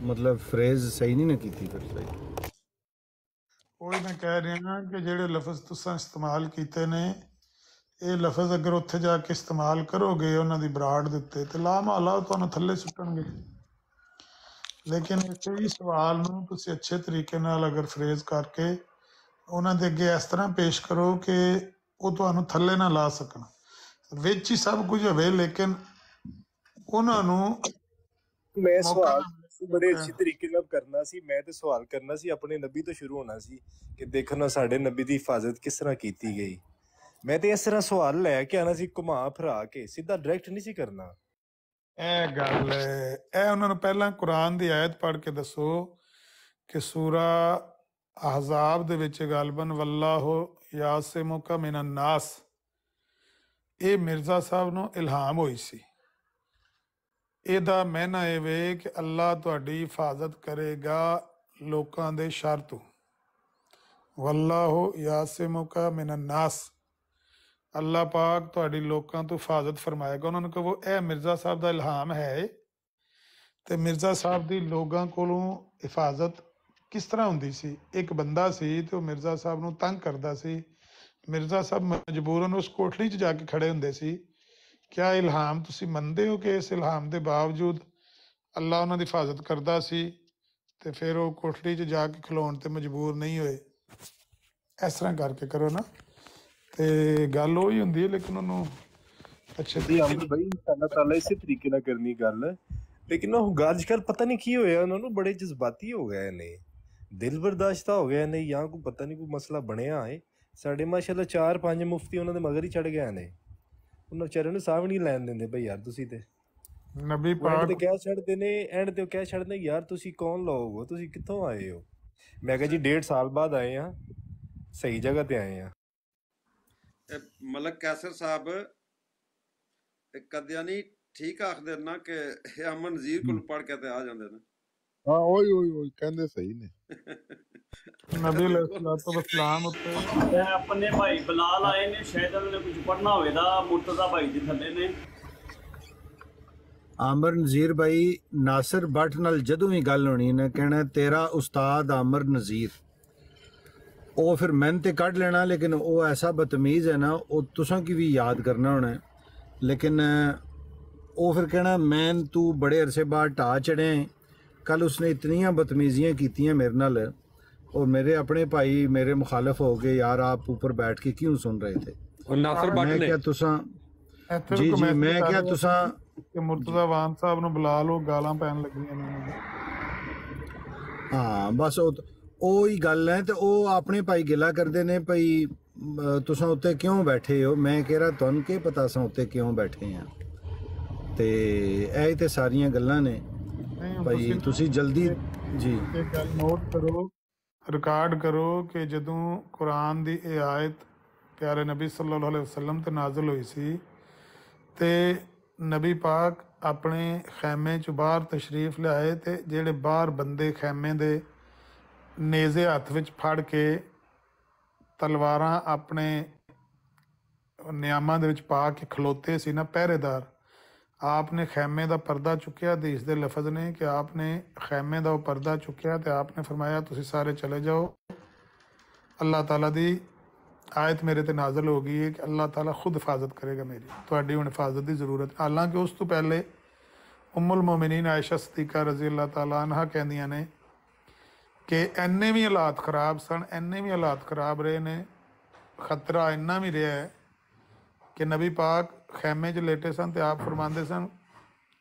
ਮਤਲਬ ਫਰੇਜ਼ ਸਹੀ ਨਹੀਂ ਨਾ ਕੀਤੀ. ਫਿਰ ਸਹੀ ਉਹੀ ਮੈਂ ਕਹਿ ਰਿਹਾ ਕਿ ਜਿਹੜੇ ਲਫ਼ਜ਼ ਤੁਸੀਂ ਇਸਤੇਮਾਲ ਕੀਤੇ ਨੇ, ਇਹ ਲਫ਼ਜ਼ ਅਗਰ ਉੱਥੇ ਜਾ ਕੇ ਇਸਤੇਮਾਲ ਕਰੋਗੇ ਉਹਨਾਂ ਦੀ ਬਰਾੜ ਦੇ ਉੱਤੇ ਤੇ ਲਾ ਮਹਲਾ ਤੁਹਾਨੂੰ ਥੱਲੇ ਸੁੱਟਣਗੇ. ਲੇਕਿਨ ਇਸੇ ਹੀ ਸਵਾਲ ਨੂੰ ਤੁਸੀਂ ਅੱਛੇ ਤਰੀਕੇ ਨਾਲ ਅਗਰ ਫਰੇਜ਼ ਕਰਕੇ ਉਹਨਾਂ ਦੇ ਅੱਗੇ ਇਸ ਤਰ੍ਹਾਂ ਪੇਸ਼ ਕਰੋ ਕਿ ਉਹ ਤੁਹਾਨੂੰ ਥੱਲੇ ਨਾ ਲਾ ਸਕਣ, ਵਿੱਚ ਹੀ ਸਭ ਕੁਝ ਹੋਵੇ, ਲੇਕਿਨ ਉਹਨਾਂ ਨੂੰ ਮੈਂ ਮੌਕਾ ਸਵਾਲ ਨਾ ਮਿਲੇ. ਬੜੇ ਅੱਛੇ ਤਰੀਕੇ ਨਾਲ ਕਰਨਾ ਸੀ. ਮੈਂ ਤੇ ਸਵਾਲ ਕਰਨਾ ਸੀ ਆਪਣੇ ਨਬੀ ਤੋਂ ਸ਼ੁਰੂ ਹੋਣਾ ਸੀ ਕਿ ਦੇਖੋ ਨਾ ਸਾਡੇ ਨਬੀ ਦੀ ਹਿਫਾਜ਼ਤ ਕਿਸ ਤਰ੍ਹਾਂ ਕੀਤੀ ਗਈ. ਮੈਂ ਤੇ ਇਸ ਤਰ੍ਹਾਂ ਸਵਾਲ ਲੈ ਕੇ ਆਣਾ ਸੀ, ਘੁਮਾ ਫਿਰਾ ਕੇ, ਸਿੱਧਾ ਡਾਇਰੈਕਟ ਨਹੀਂ ਸੀ ਕਰਨਾ. ਇਹ ਗੱਲ ਹੈ, ਇਹ ਉਹਨਾਂ ਨੂੰ ਪਹਿਲਾਂ ਕੁਰਾਨ ਦੀ ਆਇਤ ਪੜ੍ਹ ਕੇ ਦੱਸੋ ਕਿ ਸੂਰਾ ਅਹਜ਼ਾਬ ਦੇ ਵਿੱਚ ਗਾਲਬਨ ਵੱਲਾਹੂ ਯਾਸਿਮੁਕਾ ਮਿਨਨ ਨਾਸ, ਇਹ ਮਿਰਜ਼ਾ ਸਾਹਿਬ ਨੂੰ ਇਲਹਾਮ ਹੋਈ ਸੀ. ਇਹਦਾ ਮਹਿਨਾ ਇਹ ਵੇ ਕਿ ਅੱਲਾ ਤੁਹਾਡੀ ਹਿਫਾਜ਼ਤ ਕਰੇਗਾ ਲੋਕਾਂ ਦੇ ਸ਼ਰ ਤੋਂ. ਵੱਲਾਹੂ ਯਾਸਿਮੁਕਾ ਮਿਨਨ ਨਾਸ, ਅੱਲਾ ਪਾਕ ਤੁਹਾਡੀ ਲੋਕਾਂ ਤੋਂ ਹਿਫਾਜ਼ਤ ਫਰਮਾਏਗਾ. ਉਹਨਾਂ ਨੂੰ ਕਹੋ ਇਹ ਮਿਰਜ਼ਾ ਸਾਹਿਬ ਦਾ ਇਲਹਾਮ ਹੈ, ਤੇ ਮਿਰਜ਼ਾ ਸਾਹਿਬ ਦੀ ਲੋਕਾਂ ਕੋਲੋਂ ਹਿਫਾਜ਼ਤ ਕਿਸ ਤਰ੍ਹਾਂ ਹੁੰਦੀ ਸੀ? ਇੱਕ ਬੰਦਾ ਸੀ ਤੇ ਉਹ ਮਿਰਜ਼ਾ ਸਾਹਿਬ ਨੂੰ ਤੰਗ ਕਰਦਾ ਸੀ. ਮਿਰਜ਼ਾ ਸਾਹਿਬ ਮਜਬੂਰਨ ਉਸ ਕੋਠੜੀ 'ਚ ਜਾ ਕੇ ਖੜੇ ਹੁੰਦੇ ਸੀ. ਕਿਆ ਇਲਹਾਮ ਤੁਸੀਂ ਮੰਨਦੇ ਹੋ ਕਿ ਇਸ ਇਲਹਾਮ ਦੇ ਬਾਵਜੂਦ ਅੱਲਾ ਉਹਨਾਂ ਦੀ ਹਿਫਾਜ਼ਤ ਕਰਦਾ ਸੀ ਤੇ ਫਿਰ ਉਹ ਕੋਠੜੀ 'ਚ ਜਾ ਕੇ ਖਲੋਣ ਤੇ ਮਜਬੂਰ ਨਹੀਂ ਹੋਏ? ਇਸ ਤਰ੍ਹਾਂ ਕਰਕੇ ਕਰੋ ਨਾ, ਤੇ ਗੱਲ ਉਹੀ ਹੁੰਦੀ ਹੈ, ਲੇਕਿਨ ਉਹਨੂੰ ਅੱਛੇ ਜੀ ਅਮਰ ਭਾਈ ਅੱਲਾਹ ਤਾਲਾ ਇਸੇ ਤਰੀਕੇ ਨਾਲ ਕਰਨੀ ਗੱਲ. ਲੇਕਿਨ ਉਹ ਅੱਜ ਕੱਲ੍ਹ ਪਤਾ ਨਹੀਂ ਕੀ ਹੋਇਆ, ਉਹਨਾਂ ਨੂੰ ਬੜੇ ਜਜ਼ਬਾਤੀ ਹੋ ਗਏ ਨੇ, ਦਿਲ ਬਰਦਾਸ਼ਤਾ ਹੋ ਗਿਆ ਨੇ, ਜਾਂ ਕੋਈ ਪਤਾ ਨਹੀਂ ਕੋਈ ਮਸਲਾ ਬਣਿਆ ਹੈ. ਸਾਡੇ ਮਾਸ਼ਾਅੱਲਾ 4-5 ਮੁਫਤੀ ਉਹਨਾਂ ਦੇ ਮਗਰ ਹੀ ਚੜ ਗਏ ਨੇ, ਉਹਨਾਂ ਵਿਚਾਰਿਆਂ ਨੂੰ ਸਾਹ ਵੀ ਨਹੀਂ ਲੈਣ ਦਿੰਦੇ. ਬਈ ਯਾਰ ਤੁਸੀਂ ਤੇ ਨਬੀ ਪਾਕ ਤੇ ਪਾਕ ਕਹਿ ਛੱਡਦੇ ਨੇ, ਐਂਡ ਤੇ ਕਹਿ ਛੱਡਦੇ ਯਾਰ ਤੁਸੀਂ ਕੌਣ ਲੋਗ ਹੋ, ਤੁਸੀਂ ਕਿੱਥੋਂ ਆਏ ਹੋ? ਮੈਂ ਕਿਹਾ ਜੀ 1.5 ਸਾਲ ਬਾਅਦ ਆਏ ਹਾਂ, ਸਹੀ ਜਗ੍ਹਾ ਤੇ ਆਏ ਹਾਂ. ਮਲਕ ਕੈਸਰ ਸਾਹਿਬ ਕਦਿਆਂ ਨਹੀਂ ਠੀਕ ਆਖਦੇ ਨਾ ਕਿ ਇਹ ਅਮਨ ਨਜ਼ੀਰ ਕੋਲ ਪੜ੍ਹ ਕੇ ਤੇ ਆ ਜਾਂਦੇ ਨੇ. ਹਾਂ ਉਹੀ ਕਹਿੰਦੇ ਸਹੀ ਨੇ. ਨਬੀ ਅਲੈਹਿਸਸਲਾਮ ਉੱਤੇ ਆਪਣੇ ਭਾਈ ਬਲਾਲ ਆਏ ਨੇ, ਸ਼ਾਇਦ ਉਹਨਾਂ ਨੇ ਕੁਝ ਪੜ੍ਹਨਾ ਹੋਵੇਗਾ. ਮੁਰਤਜ਼ਾ ਭਾਈ ਦੇ ਥੱਲੇ ਨੇ. ਆਮਰ ਨਜ਼ੀਰ ਭਾਈ ਨਾਸਿਰ ਬੱਟ ਨਾਲ ਜਦੋਂ ਵੀ ਗੱਲ ਹੋਣੀ ਨੇ ਕਹਿਣਾ ਤੇਰਾ ਉਸਤਾਦ ਆਮਰ ਨਜ਼ੀਰ, ਉਹ ਫਿਰ ਮੈਂ ਤੇ ਕੱਢ ਲੈਣਾ, ਲੇਕਿਨ ਉਹ ਐਸਾ ਬਦਤਮੀਜ਼ ਹੈ ਨਾ, ਉਹ ਤੁਸਾਂ ਕੀ ਵੀ ਯਾਦ ਕਰਨਾ ਹੋਣਾ. ਲੇਕਿਨ ਉਹ ਫਿਰ ਕਹਿਣਾ ਮੈਂ ਤੂੰ ਬੜੇ ਅਰਸੇ ਬਾਅਦ ਢਾਹ ਚੜ੍ਹੇ. ਕੱਲ ਉਸਨੇ ਇਤਨੀਆਂ ਬਦਤਮੀਜ਼ੀਆਂ ਕੀਤੀਆਂ ਮੇਰੇ ਨਾਲ, और मेरे अपने भाई मेरे मुखालिफ हो गए, यार आप ऊपर बैठ के क्यों सुन रहे थे? और नासिर भट्ट मैं ने क्या तुसा जी जी मैं क्या तुसा ਕਿ ਮੁਰਤਜ਼ਾ ਵਾਨ ਸਾਹਿਬ ਨੂੰ ਬੁਲਾ ਲਓ, ਗਾਲਾਂ ਪੈਣ ਲੱਗੀਆਂ ਨੇ ਉਹਨਾਂ ਨੂੰ. ਹਾਂ ਬਸ ਉਹ ਹੀ ਗੱਲ ਹੈ. ਤੇ ਉਹ ਆਪਣੇ ਭਾਈ ਗਿਲਾ ਕਰਦੇ ਨੇ ਭਈ ਤੁਸਾਂ ਉੱਤੇ ਕਿਉਂ ਬੈਠੇ ਹੋ? ਮੈਂ ਕਹਿ ਰਿਹਾ ਤੁਹਾਨੂੰ ਕੀ ਪਤਾ ਸਾਂ ਉੱਤੇ ਕਿਉਂ ਬੈਠੇ ਆ? ਤੇ ਇਹ ਤੇ ਸਾਰੀਆਂ ਗੱਲਾਂ ਨੇ ਭਾਈ, ਤੁਸੀਂ ਜਲਦੀ ਜੀ ਇਹ ਗੱਲ ਨੋਟ ਕਰੋ, ਰਿਕਾਰਡ ਕਰੋ ਕਿ ਜਦੋਂ ਕੁਰਾਨ ਦੀ ਇਹ ਆਇਤ ਪਿਆਰੇ ਨਬੀ ਸੱਲੱਲਾਹੁ ਅਲੈਹਿ ਵਸੱਲਮ ਤੇ ਨਾਜ਼ਿਲ ਹੋਈ ਸੀ ਤੇ ਨਬੀ ਪਾਕ ਆਪਣੇ ਖੈਮੇ 'ਚ ਬਾਹਰ ਤਸ਼ਰੀਫ ਲਿਆਏ, ਤੇ ਜਿਹੜੇ ਬਾਹਰ ਬੰਦੇ ਖੈਮੇ ਦੇ ਨੇਜ਼ੇ ਹੱਥ ਵਿੱਚ ਫੜ ਕੇ ਤਲਵਾਰਾਂ ਆਪਣੇ ਨਿਆਮਾਂ ਦੇ ਵਿੱਚ ਪਾ ਕੇ ਖਲੋਤੇ ਸੀ ਨਾ ਪਹਿਰੇਦਾਰ, आपने खैमे का पर्दा चुकया। हदीस दे लफज ने कि आपने खैमे का पर्दा चुकया तो आपने फरमाया तुसी सारे चले जाओ, अल्लाह ताला दी आयत मेरे ते नाज़िल हो गई है कि अल्लाह ताला खुद हिफाजत करेगा मेरी, तुहाडी हुण हिफाजत की ज़रूरत। हालांकि उस तो पहले ਉਮੁਲ ਮੋਮਿਨੀਨ ਆਇਸ਼ਾ ਸਦੀਕਾ ਰਜ਼ੀ ਅੱਲਾਹ ਤਾਲਾ ਅਨਹਾ ਕਹਿੰਦੀਆਂ ਨੇ ਕਿ ਇੰਨੇ ਵੀ ਹਾਲਾਤ ਖਰਾਬ ਸਨ, ਇੰਨੇ ਵੀ ਹਾਲਾਤ ਖਰਾਬ ਰਹੇ ਨੇ, ਖਤਰਾ ਇੰਨਾ ਵੀ ਰਿਹਾ ਹੈ ਕਿ ਨਬੀ ਪਾਕ ਖੈਮੇ 'ਚ ਲੇਟੇ ਸਨ ਤੇ ਆਪ ਫਰਮਾਉਂਦੇ ਸਨ,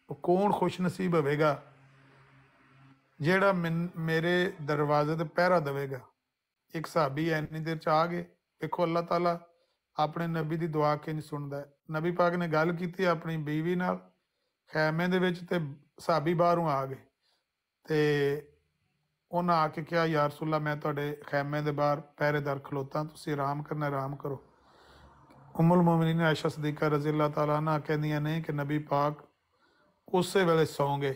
ਉਹ ਕੌਣ ਖੁਸ਼ ਨਸੀਬ ਹੋਵੇਗਾ ਜਿਹੜਾ ਮੇਰੇ ਦਰਵਾਜ਼ੇ ਤੇ ਪਹਿਰਾ ਦੇਵੇਗਾ। ਇੱਕ ਸਾਹਬੀ ਇੰਨੀ ਦੇਰ 'ਚ ਆ ਗਏ। ਦੇਖੋ ਅੱਲਾਹ ਤਾਲਾ ਆਪਣੇ ਨਬੀ ਦੀ ਦੁਆ ਕਿੰਝ ਸੁਣਦਾ ਹੈ। ਨਬੀ ਪਾਕ ਨੇ ਗੱਲ ਕੀਤੀ ਆਪਣੀ ਬੀਵੀ ਨਾਲ ਖੈਮੇ ਦੇ ਵਿੱਚ ਤੇ ਸਾਹਬੀ ਬਾਹਰੋਂ ਆ ਗਏ ਤੇ ਉਹਨਾਂ ਆ ਕੇ ਕਿਹਾ, ਯਾ ਰਸੂਲल्लाह ਮੈਂ ਤੁਹਾਡੇ ਖੈਮੇ ਦੇ ਬਾਹਰ ਪਹਿਰੇਦਾਰ ਖਲੋਤਾ, ਤੁਸੀਂ ਆਰਾਮ ਕਰਨਾ, ਆਰਾਮ ਕਰੋ। ਉਮੁਲ ਮੋਮਿਨੀਨ ਆਇਸ਼ਾ ਸਦੀਕਾ ਰਜ਼ੀ ਅੱਲਾਹ ਤਾਲਾ ਅਨਹਾ ਕਹਿੰਦੀਆਂ ਨੇ ਕਿ ਨਬੀ ਪਾਕ ਉਸੇ ਵੇਲੇ ਸੌਂ ਗਏ,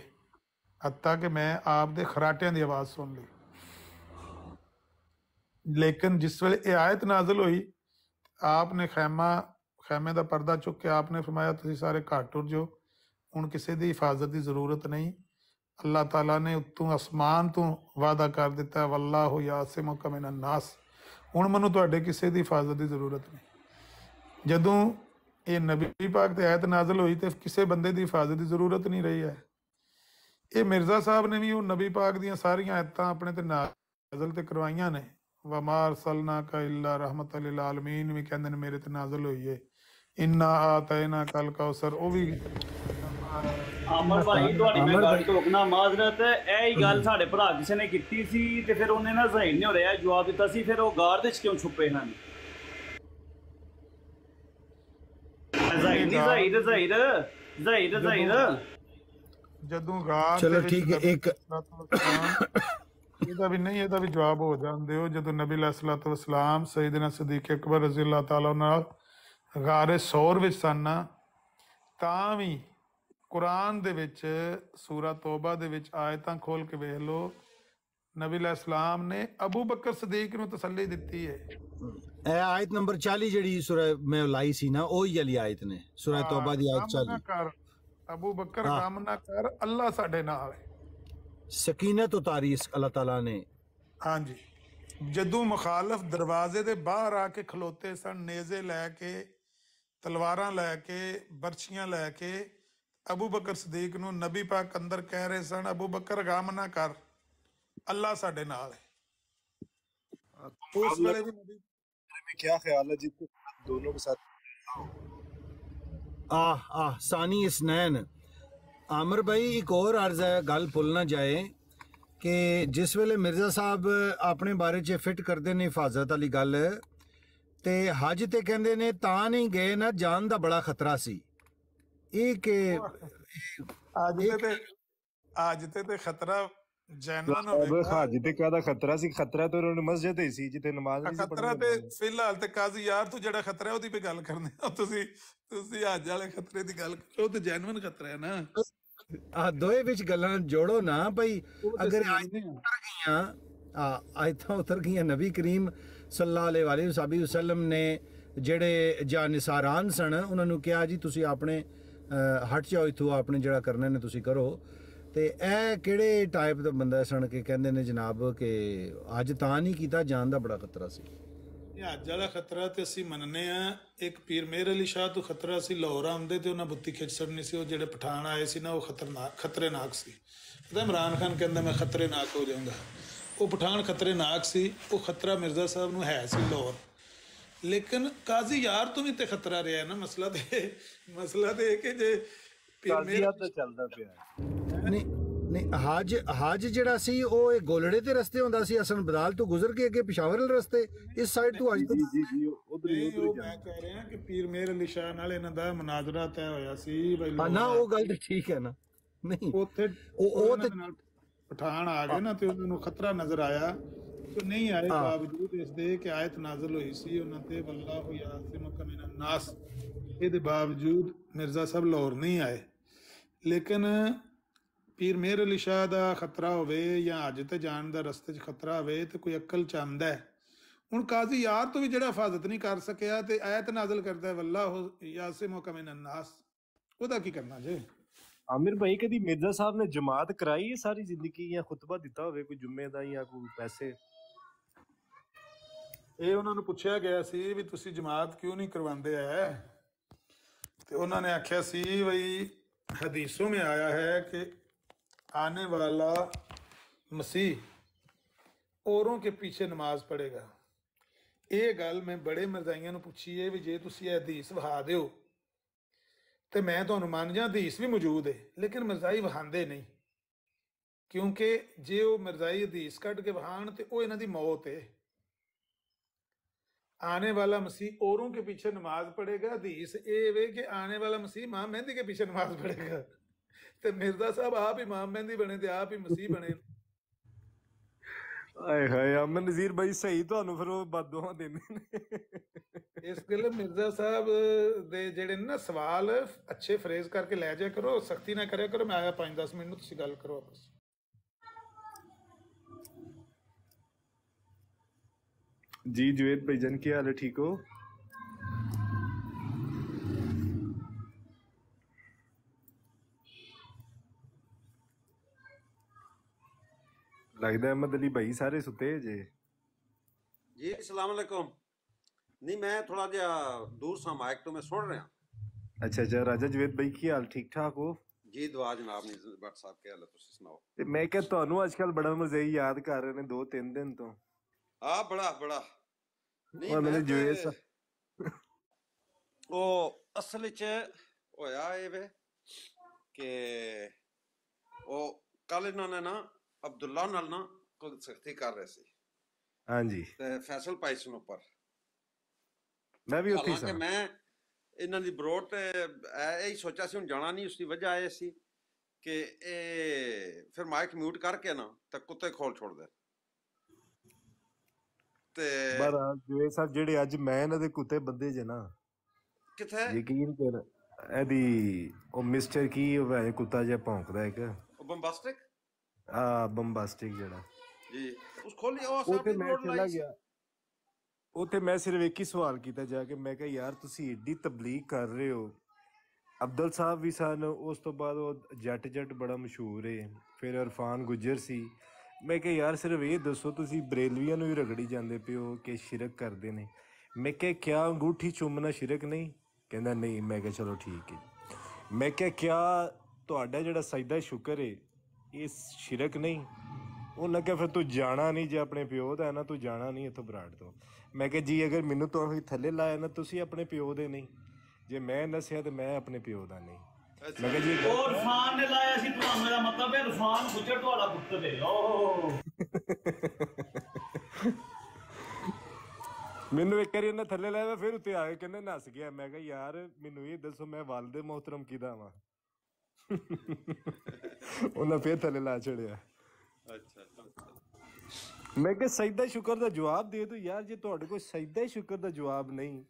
ਹੱਤਾਂ ਕਿ ਮੈਂ ਆਪ ਦੇ ਖਰਾਟਿਆਂ ਦੀ ਆਵਾਜ਼ ਸੁਣ ਲਈ। ਲੇਕਿਨ ਜਿਸ ਵੇਲੇ ਇਹ ਆਇਤ ਨਾਜ਼ਲ ਹੋਈ, ਆਪ ਨੇ ਖੈਮੇ ਦਾ ਪਰਦਾ ਚੁੱਕ ਕੇ ਆਪ ਨੇ ਫਰਮਾਇਆ, ਤੁਸੀਂ ਸਾਰੇ ਘਰ ਟੁਰ ਜਾਓ, ਹੁਣ ਕਿਸੇ ਦੀ ਹਿਫਾਜ਼ਤ ਦੀ ਜ਼ਰੂਰਤ ਨਹੀਂ। ਅੱਲਾਹ ਤਾਲਾ ਨੇ ਉੱਤੋਂ ਅਸਮਾਨ ਤੋਂ ਵਾਅਦਾ ਕਰ ਦਿੱਤਾ, ਵੱਲਾਹੁ ਯਾਸਿਮੁਕਾ ਮਿਨਨ ਨਾਸ, ਹੁਣ ਮੈਨੂੰ ਤੁਹਾਡੇ ਕਿਸੇ ਦੀ ਹਿਫਾਜ਼ਤ ਦੀ ਜ਼ਰੂਰਤ ਨਹੀਂ। ਜਦੋਂ ਇਹ ਨਬੀ ਪਾਕ ਤੇ ਆਇਤ ਨਾਜ਼ਲ ਹੋਈ ਤੇ ਕਿਸੇ ਬੰਦੇ ਦੀ ਹਿਫਾਜ਼ਤ ਦੀ ਜ਼ਰੂਰਤ ਨਹੀਂ ਰਹੀ ਹੈ। ਇਹ ਮਿਰਜ਼ਾ ਸਾਹਿਬ ਨੇ ਵੀ ਉਹ ਨਬੀ ਪਾਕ ਦੀਆਂ ਸਾਰੀਆਂ ਆਇਤਾਂ ਆਪਣੇ ਤੇ ਨਾਜ਼ਲ ਤੇ ਕਰਵਾਈਆਂ ਨੇ। ਵਮਾ ਅਰਸਲਨਾਕਾ ਇਲਾ ਰਹਿਮਤਨ ਲਿਲ ਆਲਮੀਨ ਵੀ ਕਹਿੰਦੇ ਨੇ ਮੇਰੇ ਤੇ ਨਾਜ਼ਲ ਹੋਈ ਹੈ। ਇੰਨਾ ਆਤੈਨਾ ਕਲ ਕੌਸਰ, ਉਹ ਵੀ ਅਮਰ ਭਾਈ ਤੁਹਾਡੀ ਮੈਂ ਗੱਲ ਟੋਕਣਾ ਮਾਜ਼ਰਤ, ਇਹ ਹੀ ਗੱਲ ਸਾਡੇ ਭਰਾ ਕਿਸੇ ਨੇ ਕੀਤੀ ਸੀ ਤੇ ਫਿਰ ਉਹਨੇ ਨਾ ਜ਼ਹੀਰ ਨੇ ਹੋ ਰਿਹਾ ਜਵਾਬ ਦਿੱਤਾ ਸੀ, ਫਿਰ ਉਹ ਗਾਰ ਦੇ 'ਚ ਕਿਉਂ ਛੁਪੇ ਹਨ? ਜਦੋਂ ਗਾਰ ਚਲੋ ਠੀਕ ਹੈ, ਇੱਕ ਇਹਦਾ ਵੀ ਨਹੀਂ, ਇਹਦਾ ਵੀ ਜਵਾਬ ਹੋ ਜਾਂਦੇ ਹੋ। ਜਦੋਂ ਨਬੀ अलैहिस्सलातु वस्सलाम सैयदना सिद्दीक़ अकबर रज़ी अल्लाह ताला ਨਾਲ ਗਾਰੇ ਸੌਰ ਵਿੱਚ ਸਨ, ਤਾਂ ਵੀ ਕੁਰਾਨ ਦੇ ਵਿੱਚ ਸੂਰਾ ਤੋਬਾ ਦੇ ਵਿੱਚ ਆਇਤਾਂ ਖੋਲ ਕੇ ਵੇਖ ਲਓ, ਨਬੀ अलैहिस्सलाम ਨੇ ਅਬੂ ਬਕਰ ਸਦੀਕ ਨੂੰ ਤਸੱਲੀ ਦਿੱਤੀ ਹੈ। ਇਹ ਆਇਤ ਨੰਬਰ 40 ਜਿਹੜੀ ਸੂਰਾ ਮੈਂ ਲਾਈ ਸੀ ਨਾ, ਉਹੀ ਵਾਲੀ ਆਇਤ ਨੇ, ਸੂਰਾ ਤੋਬਾ ਦੀ ਆਇਤ 40। ਕਰ ਅਬੂ ਬਕਰ ਕੰਮ ਨਾ ਕਰ, ਅੱਲਾ ਸਾਡੇ ਨਾਲ ਹੈ। ਸਕੀਨਤ ਉਤਾਰੀ ਇਸ ਅੱਲਾਹ ਤਾਲਾ ਨੇ। ਹਾਂਜੀ, ਜਦੋਂ ਮੁਖਾਲਫ ਦਰਵਾਜ਼ੇ ਦੇ ਬਾਹਰ ਆ ਕੇ ਖਲੋਤੇ ਸਨ, ਨੇਜ਼ੇ ਲੈ ਕੇ, ਤਲਵਾਰਾਂ ਲੈ ਕੇ, ਬਰਛੀਆਂ ਲੈ ਕੇ, ਅਬੂ ਬਕਰ ਸਦੀਕ ਨੂੰ ਨਬੀ ਪਾਕ ਅੰਦਰ ਕਹਿ ਰਹੇ ਸਨ, ਅਬੂ ਬਕਰ ਗਮ ਨਾ ਕਰ, ਅੱਲਾ ਸਾਡੇ ਨਾਲ ਹੈ। ਉਸ ਵੇਲੇ ਵੀ ਨਬੀ में क्या ख्याल है जिसके दोनों के साथ सानी इसनैन। आमिर भाई एक और अर्ज है, गल भुल ना जाए कि जिस वेले मिर्जा साहब अपने बारे च फिट करते ने हिफाजत वाली गल, ते हज ते कहंदे ने तां नहीं गए ना, जान दा बड़ा खतरा सी। ਅੱਜ ਤੇ ਖਤਰਾ ਜੈਨੂਨ ਹੋਵੇਗਾ। ਹਾਜੀ ਤੇ ਕਾਹਦਾ ਖਤਰਾ ਸੀ? ਖਤਰਾ ਤਾਂ ਉਹਨਾਂ ਮਸਜਿਦ ਹੀ ਸੀ ਜਿੱਥੇ ਨਮਾਜ਼ ਨਹੀਂ ਸੀ ਖਤਰਾ ਤੇ ਫਿਲਹਾਲ ਤੇ ਕਾਜ਼ੀ ਯਾਰ ਤੂੰ ਜਿਹੜਾ ਖਤਰਾ ਉਹਦੀ ਵੀ ਗੱਲ ਕਰਨੇ ਆ, ਤੁਸੀਂ ਹੱਜ ਵਾਲੇ ਖਤਰੇ ਦੀ ਗੱਲ ਕਰੋ, ਉਹ ਤੇ ਜੈਨੂਨ ਖਤਰਾ ਹੈ ਨਾ। ਦੋਏ ਵਿੱਚ ਗੱਲਾਂ ਜੋੜੋ ਨਾ ਭਾਈ। ਅਗਰ ਆਇਤਾਂ ਉਤਰ ਗਈਆਂ, ਨਬੀ ਕਰੀਮ ਸੱਲੱਲਾਹੁ ਅਲੈਹਿ ਵਸੱਲਮ ਨੇ ਜਿਹੜੇ ਜਾਨਿਸਾਰਾਨ ਸਨ ਉਹਨਾਂ ਨੂੰ ਕਿਹਾ ਜੀ ਤੁਸੀਂ ਆਪਣੇ ਹਟ ਜਾਓ ਇੱਥੋਂ, ਆਪਣੇ ਜਿਹੜਾ ਕਰਨਾ ਨੇ ਤੁਸੀਂ ਕਰੋ। ਤੇ ਇਹ ਕਿਹੜੇ ਟਾਈਪ ਦਾ ਬੰਦਾ ਸਣ ਕੇ ਕਹਿੰਦੇ ਨੇ ਜਨਾਬ ਕਿ ਅੱਜ ਤਾਂ ਨਹੀਂ ਕੀਤਾ, ਜਾਨ ਦਾ ਬੜਾ ਖਤਰਾ ਸੀ। ਇਹ ਹੱਜ ਵਾਲਾ ਖਤਰਾ ਤੇ ਅਸੀਂ ਮੰਨਨੇ ਆ। ਇੱਕ ਪੀਰ ਮੇਰ ਅਲੀ ਸ਼ਾਹ ਤੋਂ ਖਤਰਾ ਸੀ, ਲਾਹੌਰ ਆਉਂਦੇ ਤੇ ਉਹਨਾਂ ਬੁੱਤੀ ਖਿੱਚ ਛੱਡਣੀ ਸੀ। ਉਹ ਜਿਹੜੇ ਪਠਾਨ ਆਏ ਸੀ ਨਾ, ਉਹ ਖਤਰਨਾਕ ਸੀ। ਉਹਦਾ ਇਮਰਾਨ ਖਾਨ ਕਹਿੰਦਾ ਮੈਂ ਖਤਰਨਾਕ ਹੋ ਜਾਊਂਗਾ, ਉਹ ਪਠਾਨ ਖਤਰਨਾਕ ਸੀ। ਉਹ ਖਤਰਾ ਮਿਰਜ਼ਾ ਸਾਹਿਬ ਨੂੰ ਹੈ ਸੀ ਲਾਹੌਰ, ਲੇਕਿਨ ਕਾਜ਼ੀ ਯਾਰ ਤੋਂ ਵੀ ਤੇ ਖਤਰਾ ਰਿਹਾ ਨਾ। ਮਸਲਾ ਤੇ ਕਿ ਜੇ ਚੱਲਦਾ ਪਿਆ ਨਹੀਂ ਹਜ ਜਿਹੜਾ ਸੀ ਉਹ ਇਹ ਗੋਲੜੇ ਦੇ ਰਸਤੇ ਹੁੰਦਾ ਸੀ, ਅਸਨ ਬਦਾਲ ਤੋਂ ਗੁਜ਼ਰ ਕੇ ਅੱਗੇ ਪਿਸ਼ਾਵਰ ਵਾਲੇ ਰਸਤੇ, ਇਸ ਸਾਈਡ ਤੋਂ ਅੱਜ ਤੱਕ ਮੈਂ ਕਹਿ ਰਿਹਾ ਕਿ ਪੀਰ ਮੇਰ ਅਲੀ ਸ਼ਾਹ ਨਾਲ ਇਹਨਾਂ ਦਾ ਮਨਾਜ਼ਰਾ ਤੈਅ ਹੋਇਆ ਸੀ ਨਾ। ਉਹ ਗੱਲ ਤੇ ਠੀਕ ਹੈ ਨਾ, ਨਹੀਂ ਉੱਥੇ ਉਹ ਤੇ ਪਠਾਨ ਆ ਗਏ ਨਾ ਤੇ ਉਹਨਾਂ ਨੂੰ ਖਤਰਾ ਨਜ਼ਰ ਆਇਆ ਤੇ ਨਹੀਂ ਆਏ, ਬਾਵਜੂਦ ਇਸ ਦੇ ਕਿ ਆਇਤ ਨਾਜ਼ਲ ਹੋਈ ਸੀ ਉਹਨਾਂ ਤੇ, ਵੱਲਾਹੁ ਯਾਸਿਮੁਕਾ ਮਿਨਨ ਨਾਸ, ਇਹਦੇ ਬਾਵਜੂਦ ਮਿਰਜ਼ਾ ਸਾਹਿਬ ਲਾਹੌਰ ਨਹੀਂ ਆਏ। ਲੇਕਿਨ ਪੀਰ ਮੇਰ ਅਲੀ ਸ਼ਾਹ ਦਾ ਖਤਰਾ ਹੋਵੇ ਜਾਂ ਅੱਜ ਤੇ ਜਾਣ ਦਾ ਰਸਤੇ 'ਚ ਖਤਰਾ ਹੋਵੇ ਤੇ ਕੋਈ ਅਕਲ ਚ ਆਉਂਦਾ ਹੈ। ਹੁਣ ਕਾਜ਼ੀ ਯਾਰ ਤੋਂ ਵੀ ਜਿਹੜਾ ਹਿਫਾਜ਼ਤ ਨਹੀਂ ਕਰ ਸਕਿਆ ਤੇ ਆਇਤ ਨਾਜ਼ਲ ਕਰਦਾ ਵੱਲਾਹੁ ਯਾਸਿਮੁਕਾ ਮਿਨਨ ਨਾਸ, ਉਹਦਾ ਕੀ ਕਰਨਾ ਜੇ? ਆਮਿਰ ਭਾਈ ਕਦੀ ਮਿਰਜ਼ਾ ਸਾਹਿਬ ਨੇ ਜਮਾਤ ਕਰਾਈ ਹੈ ਸਾਰੀ ਜ਼ਿੰਦਗੀ, ਜਾਂ ਖੁਤਬਾ ਦਿੱਤਾ ਹੋਵੇ ਕੋਈ ਜੁਮੇ ਦਾ ਜਾਂ ਕੋਈ ਪੈਸੇ? ਇਹ ਉਹਨਾਂ ਨੂੰ ਪੁੱਛਿਆ ਗਿਆ ਸੀ ਵੀ ਤੁਸੀਂ ਜਮਾਤ ਕਿਉਂ ਨਹੀਂ ਕਰਵਾਉਂਦੇ ਐ, ਤੇ ਉਹਨਾਂ ਨੇ ਆਖਿਆ ਸੀ ਬਈ हदीसों में आया है कि आने वाला मसीह औरों के पीछे नमाज पढ़ेगा। ਇਹ ਗੱਲ ਮੈਂ ਬੜੇ ਮਰਜ਼ਾਈਆਂ ਨੂੰ ਪੁੱਛੀ ਹੈ ਵੀ ਜੇ ਤੁਸੀਂ ਇਹ ਹਦੀਸ ਵਹਾ ਦਿਓ ਤੇ ਮੈਂ ਤੁਹਾਨੂੰ ਮੰਨ ਜਾਂ ਹਦੀਸ ਵੀ ਮੌਜੂਦ ਹੈ, ਲੇਕਿਨ ਮਰਜ਼ਾਈ ਵਹਾਉਂਦੇ ਨਹੀਂ, ਕਿਉਂਕਿ ਜੇ ਉਹ ਮਰਜ਼ਾਈ ਹਦੀਸ ਕੱਢ ਕੇ ਵਹਾਣ ਤੇ ਉਹ ਇਹਨਾਂ ਦੀ ਮੌਤ ਹੈ। आने वाला मसीह औरों के पीछे नमाज पढ़ेगा, हदीस ये वे कि आने वाला मसीह इमाम मेहंदी के पीछे नमाज पढ़ेगा। तो मिर्जा साहब आप इमाम मेहंदी बने थे, आप ही मसीह बने। ਆਏ ਹਾਏ ਅਮਨ ਨਜ਼ੀਰ ਬਾਈ ਸਹੀ ਤੁਹਾਨੂੰ ਫਿਰ ਉਹ ਬਦਦੁਆ ਦਿੰਦੇ ਨੇ। ਇਸ ਗੱਲ ਮਿਰਜ਼ਾ ਸਾਹਿਬ ਦੇ ਜਿਹੜੇ ਨੇ ਨਾ ਸਵਾਲ ਅੱਛੇ ਫਰੇਜ਼ ਕਰਕੇ ਲੈ ਜਾਇਆ ਕਰੋ, ਸਖਤੀ ਨਾ ਕਰਿਆ ਕਰੋ। ਮੈਂ ਆਇਆ 5-10 ਮਿੰਟ ਨੂੰ, ਤੁਸੀਂ ਗੱਲ ਕਰੋ ਆਪਸ। जी जुवेद भाईजान क्या हाल है, ठीक हो? लगता है अहमद अली भाई सारे सुते जे। जी अस्सलाम वालेकुम। नहीं मैं थोड़ा जिहा दूर सा माइक तो मैं सुन रहा। अच्छा अच्छा राजा जुवेद भाई की हाल ठीक ठाक हो? जी दुआ जनाब ने भट्ट साहब के हाल है, तुसी सुनाओ। ते मैं क्या ਤੁਹਾਨੂੰ ਅੱਜਕੱਲ ਬੜਾ ਮਜ਼ਈ ਯਾਦ ਕਰ ਰਹੇ ਨੇ 2-3 ਦਿਨ ਤੋਂ। ਆ ਬੜਾ ਨਹੀਂ ਮੈਂ ਤੇ ਉਹ ਅਸਲ ਵਿੱਚ ਹੋਇਆ ਇਹ ਵੇ ਕਿ ਉਹ ਕੱਲ ਇਹਨਾਂ ਨੇ ਨਾ ਅਬਦੁੱਲਾ ਨਾਲ ਨਾ ਕੋਈ ਸਖਤੀ ਕਰ ਰਹੇ ਸੀ। ਹਾਂਜੀ ਤੇ ਫੈਸਲ ਪਾਈ ਸੀ ਉੱਪਰ। ਮੈਂ ਵੀ ਉੱਥੇ ਸੀ। ਮੈਂ ਇਹਨਾਂ ਦੀ ਬਰੋਡ ਤੇ ਇਹ ਹੀ ਸੋਚਿਆ ਸੀ ਹੁਣ ਜਾਣਾ ਨਹੀਂ, ਉਸ ਦੀ ਵਜ੍ਹਾ ਇਹ ਸੀ ਕਿ ਇਹ ਫਿਰ ਮਾਈਕ ਮਿਊਟ ਕਰਕੇ ਨਾ ਤਾਂ ਕੁੱਤੇ ਖੋਲ ਛੋੜਦੇ ਤੇ ਮਹਾਰਾਜ ਜੁਵੇਦ ਸਾਹਿਬ ਜਿਹੜੇ ਅੱਜ ਮੈਂ ਇਹਨਾਂ ਦੇ ਕੁੱਤੇ ਬੰਦੇ ਜੇ ਨਾ ਕਿੱਥੇ ਯਕੀਨ ਕਰ ਇਹਦੀ ਉਹ ਮਿਸਟਰ ਕੀ ਉਹ ਵੈ ਕੁੱਤਾ ਜਿਹਾ ਭੌਂਕਦਾ ਇੱਕ ਉਹ ਬੰਬਾਸਟਿਕ ਬੰਬਾਸਟਿਕ ਜਿਹੜਾ ਜੀ ਉਸ ਖੋਲੀ ਉਹ ਉੱਥੇ ਮੈਂ ਚਲਾ ਗਿਆ। ਉੱਥੇ ਮੈਂ ਸਿਰਫ ਇੱਕ ਹੀ ਸਵਾਲ ਕੀਤਾ ਜਾ ਕੇ, ਮੈਂ ਕਿਹਾ ਯਾਰ ਤੁਸੀਂ ਏਡੀ ਤਬਲੀਗ ਕਰ ਰਹੇ ਹੋ। ਅਬਦੁਲ ਸਾਹਿਬ ਵੀ ਸਨ, ਉਸ ਤੋਂ ਬਾਅਦ ਉਹ ਜੱਟ ਬੜਾ ਮਸ਼ਹੂਰ ਹੈ, ਫਿਰ ਇਰਫਾਨ ਗੁੱਜਰ ਸੀ। ਮੈਂ ਕਿਹਾ ਯਾਰ ਸਿਰਫ ਇਹ ਦੱਸੋ ਤੁਸੀਂ ਬਰੇਲਵੀਆਂ ਨੂੰ ਵੀ ਰਗੜੀ ਜਾਂਦੇ ਪਿਓ ਕਿ ਸ਼ਿਰਕ ਕਰਦੇ ਨੇ। ਮੈਂ ਕਿਹਾ ਕਿਆ ਅੰਗੂਠੀ ਚੁੰਮਣਾ ਸ਼ਿਰਕ ਨਹੀਂ? ਕਹਿੰਦਾ ਨਹੀਂ। ਮੈਂ ਕਿਹਾ ਚਲੋ ਠੀਕ ਹੈ। ਮੈਂ ਕਿਹਾ ਕਿਆ ਤੁਹਾਡਾ ਜਿਹੜਾ ਸਜਦਾ ਸ਼ੁਕਰ ਹੈ ਇਹ ਸ਼ਿਰਕ ਨਹੀਂ? ਉਹਨਾਂ ਕਿਹਾ ਫਿਰ ਤੂੰ ਜਾਣਾ ਨਹੀਂ, ਜੇ ਆਪਣੇ ਪਿਓ ਦਾ ਹੈ ਨਾ ਤੂੰ ਜਾਣਾ ਨਹੀਂ ਇੱਥੋਂ ਬਰਾੜ ਤੋਂ। ਮੈਂ ਕਿਹਾ ਜੀ ਅਗਰ ਮੈਨੂੰ ਤੁਸੀਂ ਥੱਲੇ ਲਾਇਆ ਨਾ ਤੁਸੀਂ ਆਪਣੇ ਪਿਓ ਦੇ ਨਹੀਂ, ਜੇ ਮੈਂ ਨਸਿਆ ਤੇ ਮੈਂ ਆਪਣੇ ਪਿਓ ਦਾ ਨਹੀਂ। ਮੈਂ ਕਿਹਾ ਜੀ ਉਹ ਇਰਫਾਨ ਨੇ ਲਾਇਆ ਸੀ ਤੁਹਾਨੂੰ, ਮੇਰਾ ਮਤਲਬ ਹੈ ਇਰਫਾਨ ਗੁੱਜਰ ਤੁਹਾਡਾ ਪੁੱਤਰ ਹੈ। ਓਹ ਮੈਨੂੰ ਇੱਕ ਵਾਰੀ ਉਹਨਾਂ ਥੱਲੇ ਲਾਇਆ ਫਿਰ ਉੱਤੇ ਆ ਕੇ ਕਹਿੰਦੇ ਨੱਸ ਗਿਆ। ਮੈਂ ਕਿਹਾ ਯਾਰ ਮੈਨੂੰ ਇਹ ਦੱਸੋ ਮੈਂ ਵਾਲਦੇ ਮੁਹਤਰਮ ਕਿਹਦਾ ਵਾਂ? ਉਹਨਾਂ ਫਿਰ ਥੱਲੇ ਲਾ ਛੜਿਆ। ਅੱਛਾ ਮੈਂ ਕਿਹਾ ਸਜਦਾ ਸ਼ੁਕਰ ਦਾ ਜਵਾਬ ਦੇ ਦਿਓ ਯਾਰ, ਜੇ ਤੁਹਾਡੇ ਕੋਲ ਸਜਦਾ ਸ਼ੁਕਰ ਦਾ ਜਵਾਬ ਨਹੀਂ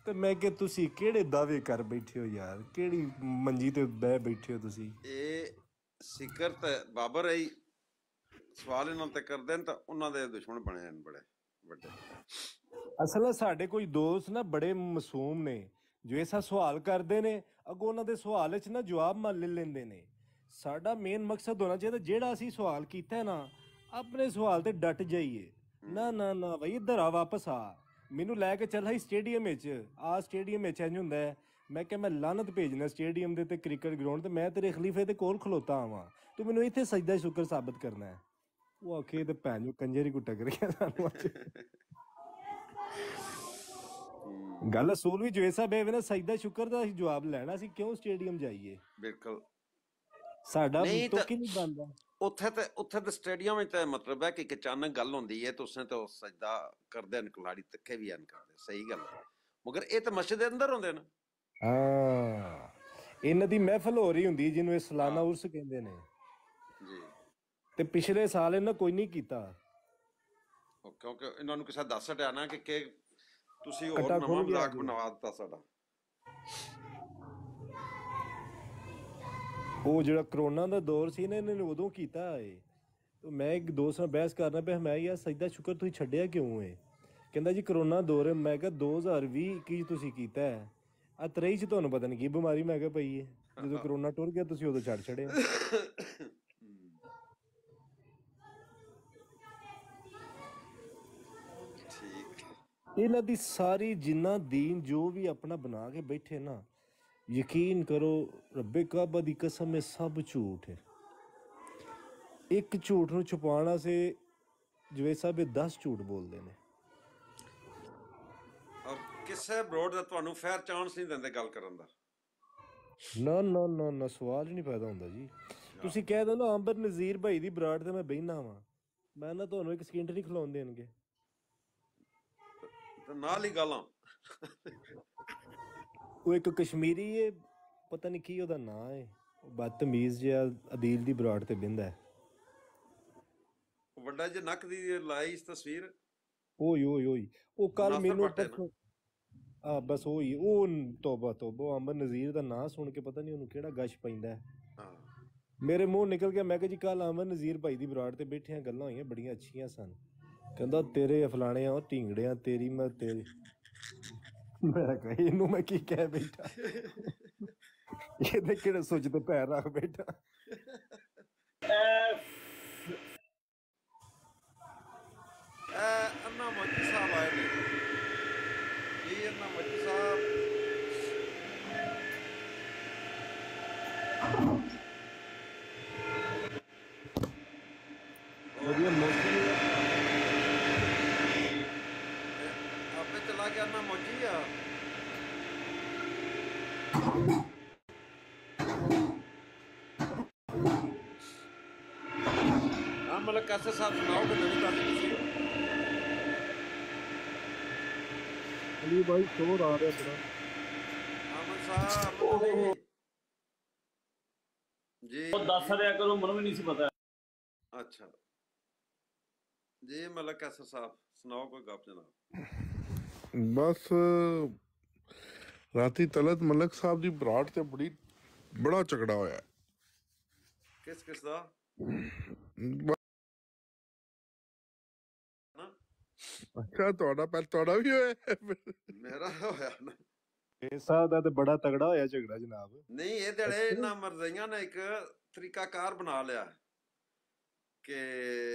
ਤੇ ਮੈਂ ਕਿਹਾ ਤੁਸੀਂ ਕਿਹੜੇ ਦਾਅਵੇ ਕਰ ਬੈਠੇ ਹੋ ਯਾਰ, ਕਿਹੜੀ ਮੰਜੀ ਤੇ ਬਹਿ ਬੈਠੇ ਹੋ ਤੁਸੀਂ? ਇਹ ਸਿਕਰ ਤੇ ਬਾਬਰ ਆਈ ਸਵਾਲ ਇਹਨਾਂ ਤੇ ਕਰਦੇ ਨੇ ਤਾਂ ਉਹਨਾਂ ਦੇ ਦੁਸ਼ਮਣ ਬਣੇ ਨੇ ਬੜੇ ਵੱਡੇ। ਅਸਲ ਸਾਡੇ ਕੋਈ ਦੋਸਤ ਨਾ ਬੜੇ ਮਾਸੂਮ ਨੇ ਜੋ ਐਸਾ ਸਵਾਲ ਕਰਦੇ ਨੇ, ਅੱਗੋਂ ਉਹਨਾਂ ਦੇ ਸਵਾਲ ਵਿੱਚ ਨਾ ਜਵਾਬ ਮੰਨ ਲੈਂਦੇ ਨੇ। ਸਾਡਾ ਮੇਨ ਮਕਸਦ ਹੋਣਾ ਚਾਹੀਦਾ ਜਿਹੜਾ ਅਸੀਂ ਸਵਾਲ ਕੀਤਾ ਨਾ ਆਪਣੇ ਸਵਾਲ ਤੇ ਡਟ ਜਾਈਏ। ਨਾ ਨਾ ਨਾ ਬਈ ਇੱਧਰ ਆ, ਵਾਪਸ ਆ, ਮੈਨੂੰ ਲੈ ਕੇ ਚੱਲ ਹੀ ਸਟੇਡੀਅਮ ਵਿੱਚ। ਆ ਸਟੇਡੀਅਮ ਵਿੱਚ ਇੰਝ ਹੁੰਦਾ ਹੈ। ਮੈਂ ਕਿਹਾ ਮੈਂ ਲਾਨਤ ਭੇਜਣਾ ਸਟੇਡੀਅਮ ਦੇ ਤੇ ਕ੍ਰਿਕਟ ਗਰਾਊਂਡ ਤੇ, ਮੈਂ ਤੇਰੇ ਖਲੀਫੇ ਦੇ ਕੋਲ ਖਲੋਤਾ ਆਵਾਂ, ਤੂੰ ਮੈਨੂੰ ਇੱਥੇ ਸਜਦਾ ਸ਼ੁਕਰ ਸਾਬਤ ਕਰਨਾ ਹੈ। ਉਹ ਆਖੇ ਤੇ ਭੈਣ ਜੋ ਕੰਜਰ ਹੀ ਕੋ ਟੱਕਰ ਗਿਆ ਸਾਨੂੰ ਅੱਜ। ਗੱਲ ਅਸੂਲ ਵੀ ਜੋ ਐਸਾ ਬੇਵੇ ਨਾ ਸਜਦਾ ਸ਼ੁਕਰ ਦਾ ਅਸੀਂ ਜਵਾਬ ਲੈਣਾ ਸੀ, ਕਿਉਂ ਸਟੇਡੀਅਮ ਜਾਈਏ? ਬਿਲਕੁਲ ਸਾਡਾ ਤੁਕ ਹੀ ਨਹੀਂ ਬਣਦਾ ਉੱਥੇ ਤੇ ਸਟੇਡੀਅਮ ਵਿੱਚ ਮਤਲਬ ਹੈ ਕਿ ਇੱਕ ਅਚਾਨਕ ਗੱਲ ਹੁੰਦੀ ਹੈ ਤੁਸੀਂ ਤੇ ਉਹ ਸਜਦਾ ਕਰਦੇ ਨੇ, ਖਿਲਾੜੀ ਧੱਕੇ ਵੀ ਹਨ ਕਰਦੇ, ਸਹੀ ਗੱਲ ਹੈ। ਮਗਰ ਇਹ ਤਾਂ ਮਸਜਿਦ ਦੇ ਅੰਦਰ ਹੁੰਦੇ ਨੇ। ਹਾਂ ਇਹਨਾਂ ਦੀ ਮਹਿਫਲ ਹੋ ਰਹੀ ਹੁੰਦੀ ਜਿਹਨੂੰ ਇਹ ਸਾਲਾਨਾ ਉਰਸ ਕਹਿੰਦੇ ਨੇ ਜੀ। ਤੇ ਪਿਛਲੇ ਸਾਲ ਇਹਨਾਂ ਕੋਈ ਨਹੀਂ ਕੀਤਾ ਕਿਉਂਕਿ ਇਹਨਾਂ ਨੂੰ ਕਿਸੇ ਦੱਸ ਹਟਿਆ ਨਾ ਕਿ ਤੁਸੀਂ ਹੋਰ ਨਵਾਂ ਮਜ਼ਾਕ ਬਣਾ ਦਿੱਤਾ ਸਾਡਾ। ਉਹ ਜਿਹੜਾ ਕਰੋਨਾ ਦਾ ਦੌਰ ਸੀ ਨਾ ਇਹਨਾਂ ਨੇ ਉਦੋਂ ਕੀਤਾ ਏ। ਮੈਂ ਇੱਕ ਦੋਸਤ ਨਾਲ ਬਹਿਸ ਕਰਨਾ ਪਿਆ, ਮੈਂ ਯਾਰ ਸਜਦਾ ਸ਼ੁਕਰ ਤੁਸੀਂ ਛੱਡਿਆ ਕਿਉਂ ਏ? ਕਹਿੰਦਾ ਜੀ ਕਰੋਨਾ ਦੌਰ ਹੈ। ਮੈਂ ਕਿਹਾ 2020-21 ਤੁਸੀਂ ਕੀਤਾ ਹੈ, ਆ 23 ਚ ਤੁਹਾਨੂੰ ਪਤਾ ਨਹੀਂ ਕੀ ਬਿਮਾਰੀ ਮੈਂ ਕਿਹਾ ਪਈ ਹੈ। ਜਦੋਂ ਕਰੋਨਾ ਟੁਰ ਗਿਆ ਤੁਸੀਂ ਉਦੋਂ ਛੱਡ ਛੜਿਆ। ਇਹਨਾਂ ਦੀ ਸਾਰੀ ਜਿੰਨਾ ਦੀਨ ਜੋ ਵੀ ਆਪਣਾ ਬਣਾ ਕੇ ਬੈਠੇ ਨਾ, ਯਕੀਨ ਕਰੋ ਰੱਬੇ ਕਾਬਾ ਦੀ ਕਸਮ ਇਹ ਸਭ ਝੂਠ ਹੈ। ਇੱਕ ਝੂਠ ਨੂੰ ਛੁਪਾਉਣ ਵਾਸਤੇ ਜਵੇਦ ਸਾਹਿਬ ਇਹ 10 ਝੂਠ ਬੋਲਦੇ ਨੇ। ਔਰ ਕਿਸੇ ਬਰੋਡ ਦਾ ਤੁਹਾਨੂੰ ਫੇਅਰ ਚਾਂਸ ਨਹੀਂ ਦਿੰਦੇ ਗੱਲ ਕਰਨ ਦਾ। ਨਾ ਨਾ ਨਾ ਨਾ ਸਵਾਲ ਹੀ ਨਹੀਂ ਪੈਦਾ ਹੁੰਦਾ ਜੀ। ਤੁਸੀਂ ਕਹਿ ਦਿਓ ਨਾ ਅੰਬਰ ਨਜ਼ੀਰ ਭਾਈ ਦੀ ਬਰਾੜ ਤੇ ਮੈਂ ਬਹਿਨਾ ਵਾਂ, ਮੈਂ ਨਾ ਤੁਹਾਨੂੰ ਇੱਕ ਸਕਿੰਟ ਨਹੀਂ ਖਲੋਣ ਦੇਣਗੇ। ਤੇ ਨਾਲ ਹੀ ਗਾਲਾਂ। ਉਹ ਇੱਕ ਕਸ਼ਮੀਰੀ ਹੈ, ਪਤਾ ਨਹੀਂ ਕੀ ਉਹਦਾ ਨਾਂ ਹੈ, ਬਦਤਮੀਜ਼ ਜਿਹਾ ਅਦੀਲ ਦੀ ਬਰਾੜ ਤੇ ਬਹਿੰਦਾ ਹੈ। ਵੱਡਾ ਜੇ ਨੱਕ ਦੀ ਲਾਈ ਇਸ ਤਸਵੀਰ। ਓਏ ਓਏ ਓਏ ਉਹ ਕੱਲ ਮੈਨੂੰ ਬਸ ਉਹੀ ਉਹ ਤੋਬਾ ਤੋਬਾ ਅੰਬਰ ਨਜ਼ੀਰ ਦਾ ਨਾਂ ਸੁਣ ਕੇ ਪਤਾ ਨਹੀਂ ਉਹਨੂੰ ਕਿਹੜਾ ਗਸ਼ ਪੈਂਦਾ ਹੈ। ਮੇਰੇ ਮੂੰਹ ਨਿਕਲ ਗਿਆ, ਮੈਂ ਕਿਹਾ ਜੀ ਕੱਲ ਅੰਬਰ ਨਜ਼ੀਰ ਭਾਈ ਦੀ ਬਰਾੜ ਤੇ ਬੈਠਿਆਂ ਗੱਲਾਂ ਹੋਈਆਂ ਬੜੀਆਂ ਅੱਛੀਆਂ ਸਨ। ਕਹਿੰਦਾ ਤੇਰੇ ਫਲਾਣਿਆਂ ਉਹ ਢੀਂਗੜਿਆਂ ਤੇਰੀ ਮੈਂ ਤੇਰੀ। ਮੈਂ ਕਿਹਾ ਇਹਨੂੰ ਮੈਂ ਕੀ ਕਹਿ ਬੈਠਾ, ਇਹਦੇ ਕਿਹੜੇ ਸੁੱਚ ਤੇ ਪੈਰ ਰੱਖ ਬੈਠਾ। ਅੰਨਾ ਮੋਦੀ ਸਾਹਿਬ ਆਏ ਨੇ ਜੀ। ਅੰਨਾ ਮੋਦੀ ਸਾਹਿਬ ਵਧੀਆ ਮੋਦੀ ਆਪੇ ਚਲਾ ਗਿਆ ਅੰਨਾ ਮੋਦੀ ਆ। ਮਤਲਬ कैसे साहब सुनाओ कि नवी ताज़ी किसी अली भाई शोर आ रहा है अमन साहब जी। ਉਹ ਦੱਸ ਰਿਹਾ ਕਰੋ, ਮੈਨੂੰ ਵੀ ਨਹੀਂ ਸੀ ਪਤਾ। अच्छा जी मलक कैसर साहब सुनाओ कोई गप जनाब। बस राती तलत मलक साहब दी बराड़ ते बड़ा झगड़ा होया। किस किस दा? अच्छा ਤੁਹਾਡਾ ਵੀ ਹੋਇਆ? ਮੇਰਾ ਹੋਇਆ ਨਾ। ਇਹ ਸਾਹਿਬ ਦਾ ਤੇ ਬੜਾ ਤਗੜਾ ਹੋਇਆ ਝਗੜਾ ਜਨਾਬ। ਨਹੀਂ ਇਹ ਜਿਹੜੇ ਇਹਨਾਂ ਮਰਜ਼ਈਆਂ ਨੇ ਇੱਕ ਤਰੀਕਾਕਾਰ ਬਣਾ ਲਿਆ ਕਿ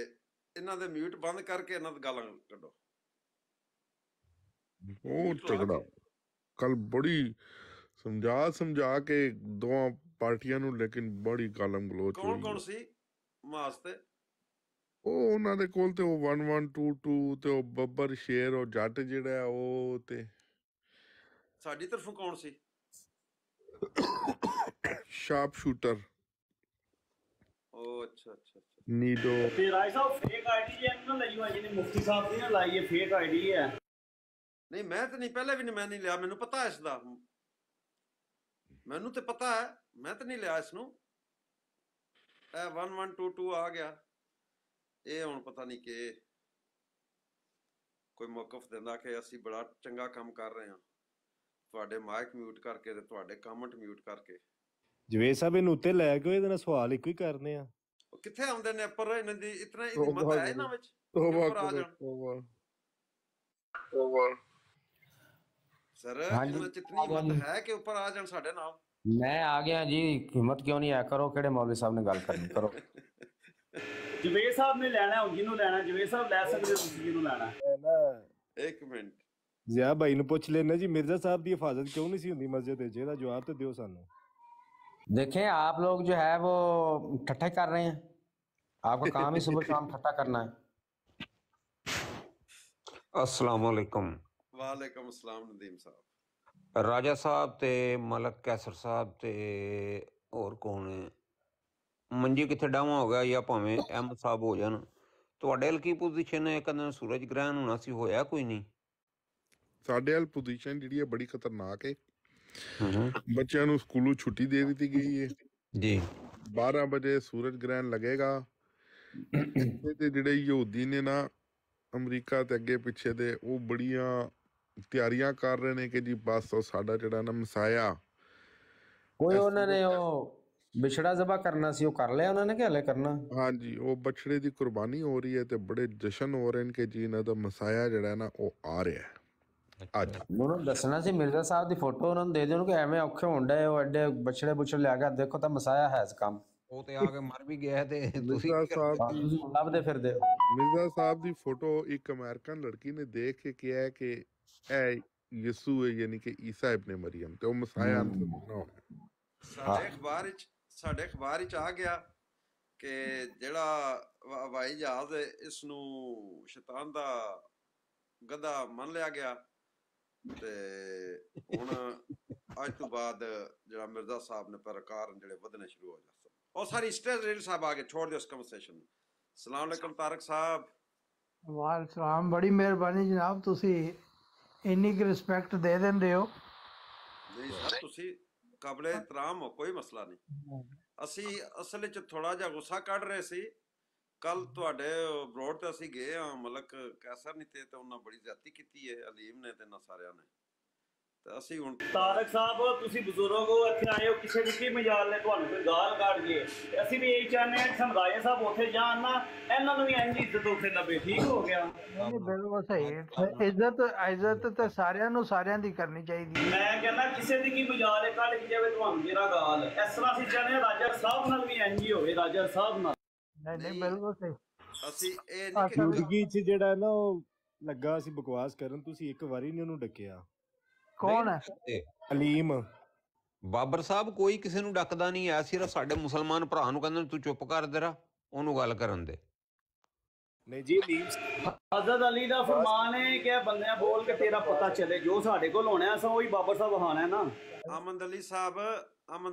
ਇਹਨਾਂ ਦੇ ਮਿਊਟ ਬੰਦ ਕਰਕੇ ਇਹਨਾਂ ਦੀ ਗਾਲਾਂ ਕੱਢੋ। ਉਹ ਝਗੜਾ ਕੱਲ ਬੜੀ ਸਮਝਾ ਕੇ ਦੋਵਾਂ ਪਾਰਟੀਆਂ ਨੂੰ, ਲੇਕਿਨ ਬੜੀ ਗਾਲਮ ਗਲੋਚ ਹੋਈ। ਕੌਣ ਸੀ ਵਾਸਤੇ? ਉਹ ਉਹਨਾਂ ਦੇ ਕੋਲ ਤੇ ਉਹ 1122 ਤੇ ਉਹ ਬੱਬਰ ਸ਼ੇਰ ਉਹ ਜੱਟ ਜਿਹੜਾ ਉਹ ਤੇ ਸਾਡੀ ਤਰਫੋਂ ਕੌਣ ਸੀ? Sharp shooter. ਉਹ ਅੱਛਾ ਅੱਛਾ ਅੱਛਾ ਨੀਡੋ ਤੇ ਰਾਏ ਸਾਹਿਬ ਫੇਕ ਆਈਡੀ ਜੇ ਨਾ ਲਈ ਹੋਈ ਜਿਹਨੇ ਮੁਫਤੀ ਸਾਹਿਬ ਦੀ ਨਾ ਲਾਈ ਹੈ, ਫੇਕ ਆਈਡੀ ਹੈ। ਨਹੀਂ ਮੈਂ ਤਾਂ ਨਹੀਂ, ਪਹਿਲੇ ਵੀ ਨਹੀਂ, ਮੈਂ ਨਹੀਂ ਲਿਆ, ਮੈਨੂੰ ਪਤਾ ਇਸ ਦਾ, ਮੈਨੂੰ ਤੇ ਪਤਾ ਹੈ, ਮੈਂ ਤਾਂ ਨਹੀਂ ਲਿਆ ਇਸ ਨੂੰ। ਇਹ 1122 ਆ ਗਿਆ, ਇਹ ਹੁਣ ਪਤਾ ਨਹੀਂ ਕਿ ਕੋਈ ਮੌਕਫ ਦਿੰਦਾ ਕਿ ਅਸੀਂ ਬੜਾ ਚੰਗਾ ਕੰਮ ਕਰ ਰਹੇ ਹਾਂ, ਤੁਹਾਡੇ ਮਾਈਕ ਮਿਊਟ ਕਰਕੇ ਤੇ ਤੁਹਾਡੇ ਕਮੈਂਟ ਮਿਊਟ ਕਰਕੇ। ਜਵੇਦ ਸਾਹਿਬ ਇਹਨੂੰ ਉੱਤੇ ਲੈ ਕੇ ਇਹਦੇ ਨਾਲ ਸਵਾਲ ਇੱਕੋ ਹੀ ਕਰਨੇ ਆ। ਉਹ ਕਿੱਥੇ ਆਉਂਦੇ ਨੇ ਪਰ ਇਹਨਾਂ ਦੀ ਇਤਨਾ ਹੀ ਹਿੰਮਤ ਹੈ ਇਹਨਾਂ ਵਿੱਚ ਉੱਪਰ ਆ ਜਾਣ। ਸਰ ਇਹਨਾਂ ਚ ਇਤਨੀ ਹਿੰਮਤ ਹੈ ਕਿ ਉੱਪਰ ਆ ਜਾਣ ਸਾਡੇ ਨਾਲ। मैं आ गया जी, हिम्मत क्यों नहीं आया करो, केड़े मौलवी साहब ने गल करनी करो। ਜਵੇਦ ਸਾਹਿਬ ਨੇ ਲੈਣਾ, ਹੁਣ ਜਿਹਨੂੰ ਲੈਣਾ ਜਵੇਦ ਸਾਹਿਬ ਲੈ ਸਕਦੇ, ਤੁਸੀਂ ਜਿਹਨੂੰ ਲੈਣਾ। ਇੱਕ ਮਿੰਟ ਜ਼ਿਆ ਭਾਈ ਨੂੰ ਪੁੱਛ ਲੈਣਾ ਜੀ, ਮਿਰਜ਼ਾ ਸਾਹਿਬ ਦੀ ਹਿਫਾਜ਼ਤ ਕਿਉਂ ਨਹੀਂ ਸੀ ਹੁੰਦੀ ਮਸਜਿਦ ਵਿੱਚ? ਇਹਦਾ ਜਵਾਬ तो ਦਿਓ ਸਾਨੂੰ। देखें आप लोग जो है वो ठट्ठा कर रहे हैं, आपका काम ही सुबह शाम ठट्ठा करना है। अस्सलाम वालेकुम। वालेकुम अस्सलाम नदीम साहब। राजा साहब ते मलक कैसर साहब ते और कौन है? मंजी किथे डावा हो गया या भावें अहमद साहब हो जान, ਤੁਹਾਡੇ ਵੱਲ ਕੀ ਪੋਜੀਸ਼ਨ ਹੈ? ਕਦੇ ਸੂਰਜ ਗ੍ਰਹਿਣ ਹੋਣਾ ਸੀ, ਹੋਇਆ ਕੋਈ ਨਹੀਂ? ਸਾਡੇ ਵੱਲ ਪੋਜੀਸ਼ਨ ਜਿਹੜੀ ਹੈ ਬੜੀ ਖਤਰਨਾਕ ਹੈ। ਬੱਚਿਆਂ ਨੂੰ ਸਕੂਲੋਂ ਛੁੱਟੀ ਦੇ ਦਿੱਤੀ ਗਈ ਹੈ ਜੀ। 12 ਵਜੇ ਸੂਰਜ ਗ੍ਰਹਿਣ ਲੱਗੇਗਾ। ਤੇ ਜਿਹੜੇ ਯਹੂਦੀ ਨੇ ਨਾ ਅਮਰੀਕਾ ਤੇ ਅੱਗੇ ਪਿੱਛੇ ਦੇ, ਉਹ ਬੜੀਆਂ ਤਿਆਰੀਆਂ ਕਰ ਰਹੇ ਨੇ ਕਿ ਜੀ ਬਸ ਉਹ ਸਾਡਾ ਜਿਹੜਾ ਨਾ ਮਸਾਇਆ ਕੋਈ ਉਹਨਾਂ ਨੇ ਉਹ ਵਿਛੜਾ ਜ਼ਬਾ ਕਰਨਾ ਸੀ, ਉਹ ਕਰ ਲਿਆ ਉਹਨਾਂ ਨੇ ਕਿ ਹਲੇ ਕਰਨਾ? ਹਾਂਜੀ, ਉਹ ਬਛੜੇ ਦੀ ਕੁਰਬਾਨੀ ਹੋ ਰਹੀ ਹੈ ਤੇ ਬੜੇ ਜਸ਼ਨ ਹੋ ਰਹੇ ਨੇ ਕਿ ਜੀ ਇਹਨਾਂ ਦਾ ਮਸਾਇਆ ਜਿਹੜਾ ਨਾ ਉਹ ਆ ਰਿਹਾ ਹੈ ਅੱਜ। ਉਹਨੂੰ ਦੱਸਣਾ ਸੀ ਮਿਰਜ਼ਾ ਸਾਹਿਬ ਦੀ ਫੋਟੋ ਉਹਨਾਂ ਨੂੰ ਦੇ ਦਿਓ ਕਿ ਐਵੇਂ ਔਖੇ ਹੁੰਦੇ ਉਹ ਐਡੇ ਬਛੜੇ ਬੁਛੜੇ ਲਿਆ ਕੇ ਦੇਖੋ ਤਾਂ ਮਸਾਇਆ ਹੈ ਇਸ ਕੰਮ। ਉਹ ਤੇ ਆ ਕੇ ਮਰ ਵੀ ਗਿਆ ਤੇ ਤੁਸੀਂ ਲੱਭਦੇ ਫਿਰਦੇ ਹੋ। ਮਿਰਜ਼ਾ ਸਾਹਿਬ ਦੀ ਫੋਟੋ ਇੱਕ ਅਮਰੀਕਨ ਲੜਕੀ ਨੇ ਦੇਖ ਕੇ ਕਿਹਾ ਕਿ ਇਹ ਯਿਸੂ ਹੈ, ਯਾਨੀ ਕਿ ਈਸਾ ਇਬਨ ਮਰੀਮ, ਤੇ ਉਹ ਮਸਾਇਆ ਅੰਦਰ ਹੋਣਾ ਹੋਣਾ। ਸਾਡੇ ਅਖਬਾਰ ਵਿੱਚ ਆ ਗਿਆ ਕਿ ਜਿਹੜਾ ਹਵਾਈ ਜਹਾਜ਼ ਇਸ ਨੂੰ ਸ਼ੈਤਾਨ ਦਾ ਗਧਾ ਮੰਨ ਲਿਆ ਗਿਆ, ਤੇ ਹੁਣ ਅੱਜ ਤੋਂ ਬਾਅਦ ਜਿਹੜਾ ਮਿਰਜ਼ਾ ਸਾਹਿਬ ਨੇ ਪੈਰਕਾਰ ਜਿਹੜੇ ਵਧਣੇ ਸ਼ੁਰੂ ਹੋ ਜਾਂਦੇ। ਉਹ ਸਾਰੀ ਸਟੇਜ ਰੀਲ ਸਾਹਿਬ ਆ ਕੇ ਛੋੜ ਦਿਓ ਇਸ ਕਨਵਰਸੇਸ਼ਨ ਨੂੰ। ਸਲਾਮ ਅਲੈਕੁਮ ਤਾਰਕ ਸਾਹਿਬ। ਵਾਲ ਸਲਾਮ, ਬੜੀ ਮਿਹਰਬਾਨੀ ਜਨਾਬ, ਤੁਸੀਂ ਇੰਨੀ ਕੁ ਰਿਸਪੈਕਟ ਦੇ ਦਿੰਦੇ ਹੋ। ਜੀ ਸਰ, ਤੁਸੀਂ ਕਾਬਲੇ ਇਤਰਾਮ ਹੋ, ਕੋਈ ਮਸਲਾ ਨਹੀਂ। ਅਸੀਂ ਅਸਲ ਵਿੱਚ ਥੋੜਾ ਜਿਹਾ ਗੁੱਸਾ ਕੱਢ ਰਹੇ ਸੀ। ਕੱਲ ਤੁਹਾਡੇ ਬਰੋਡ ਤੇ ਅਸੀਂ ਗਏ ਹਾਂ, ਮਲਕ ਕੈਸਰ ਨਹੀਂ ਤੇ ਉਹਨਾਂ ਬੜੀ ਜ਼ਿਆਦਤੀ ਕੀਤੀ ਹੈ ਅਲੀਮ ਨੇ ਤੇ ਇਹਨਾਂ ਸਾਰਿਆਂ ਨੇ, ਤੇ ਅਸੀਂ ਹੁਣ ਤਾਰਕ ਸਾਹਿਬ ਤੁਸੀਂ ਬਜ਼ੁਰਗ ਹੋ, ਇੱਥੇ ਆਏ ਹੋ, ਕਿਸੇ ਵੀ ਕੀ ਮਜਾਲ ਨੇ ਤੁਹਾਨੂੰ ਕੋਈ ਗਾਲ ਕੱਢ ਗਏ, ਤੇ ਅਸੀਂ ਵੀ ਇਹੀ ਚਾਹੁੰਦੇ ਹਾਂ ਕਿ ਸਮਰਾਏ ਸਾਹਿਬ ਉੱਥੇ ਜਾਣ ਨਾ, ਇਹਨਾਂ ਨੂੰ ਵੀ ਇੰਝ ਇੱਜ਼ਤ ਉੱਥੇ ਲੱਭੇ। ਠੀਕ ਹੋ ਗਿਆ? ਬਿਲਕੁਲ ਸਹੀ। ਇੱਜ਼ਤ ਤੇ ਸਾਰਿਆਂ ਦੀ ਕਰਨੀ ਚਾਹੀਦੀ ਹੈ। ਮੈਂ ਕਹਿੰਦਾ ਕਿਸੇ ਦੀ ਕੀ ਮਜਾਲ ਹੈ, ਕੱਢ ਕੇ ਜਾਵੇ ਤੁਹਾਨੂੰ ਜਿਹੜਾ ਗਾਲ। ਇਸ ਤਰ੍ਹਾਂ ਅਸੀਂ ਚਾਹੁੰਦੇ ਹਾਂ ਰਾਜਾ ਸਾਹਿਬ ਨਾਲ ਵੀ ਇੰਝ ਹੀ ਹੋਵੇ, ਰਾਜਾ ਸਾਹਿਬ ਨਾਲ। ਨਹੀਂ ਬਿਲਕੁਲ ਸਹੀ। ਅਸੀਂ ਇਹ ਨਹੀਂ ਕਿ ਜ਼ਿੰਦਗੀ 'ਚ ਜਿਹੜਾ ਨਾ ਉਹ ਲੱਗਾ ਸੀ ਬਕਵਾਸ ਕਰਨ, ਤੁਸੀਂ ਇੱਕ ਵਾਰੀ ਨਹੀਂ ਉਹਨੂੰ ਡੱਕਿਆ। ਕੌਣ ਹੈ? ਅਲੀਮ ਬਾਬਰ ਸਾਹਿਬ। ਕੋਈ ਕਿਸੇ ਨੂੰ ਡੱਕਦਾ ਨਹੀਂ ਹੈ, ਸਿਰਫ ਸਾਡੇ ਮੁਸਲਮਾਨ ਭਰਾ ਨੂੰ ਕਹਿੰਦੇ ਤੂੰ ਚੁੱਪ ਕਰ ਦੇਰਾ, ਉਹਨੂੰ ਗੱਲ ਕਰਨ ਦੇ। ਨਹੀਂ ਜੀ, ਹਜ਼ਰਤ ਅਲੀ ਦਾ ਫਰਮਾਨ ਹੈ ਕਿ ਬੰਦਿਆਂ ਬੋਲ ਕੇ ਤੇਰਾ ਪਤਾ ਚੱਲੇ, ਜੋ ਸਾਡੇ ਕੋਲ ਹੋਣਾ ਅਸਾਂ ਉਹੀ ਬਾਬਰ ਸਾਹਿਬ ਹਾਣਾ ਹੈ ਨਾ। ਅਮਨ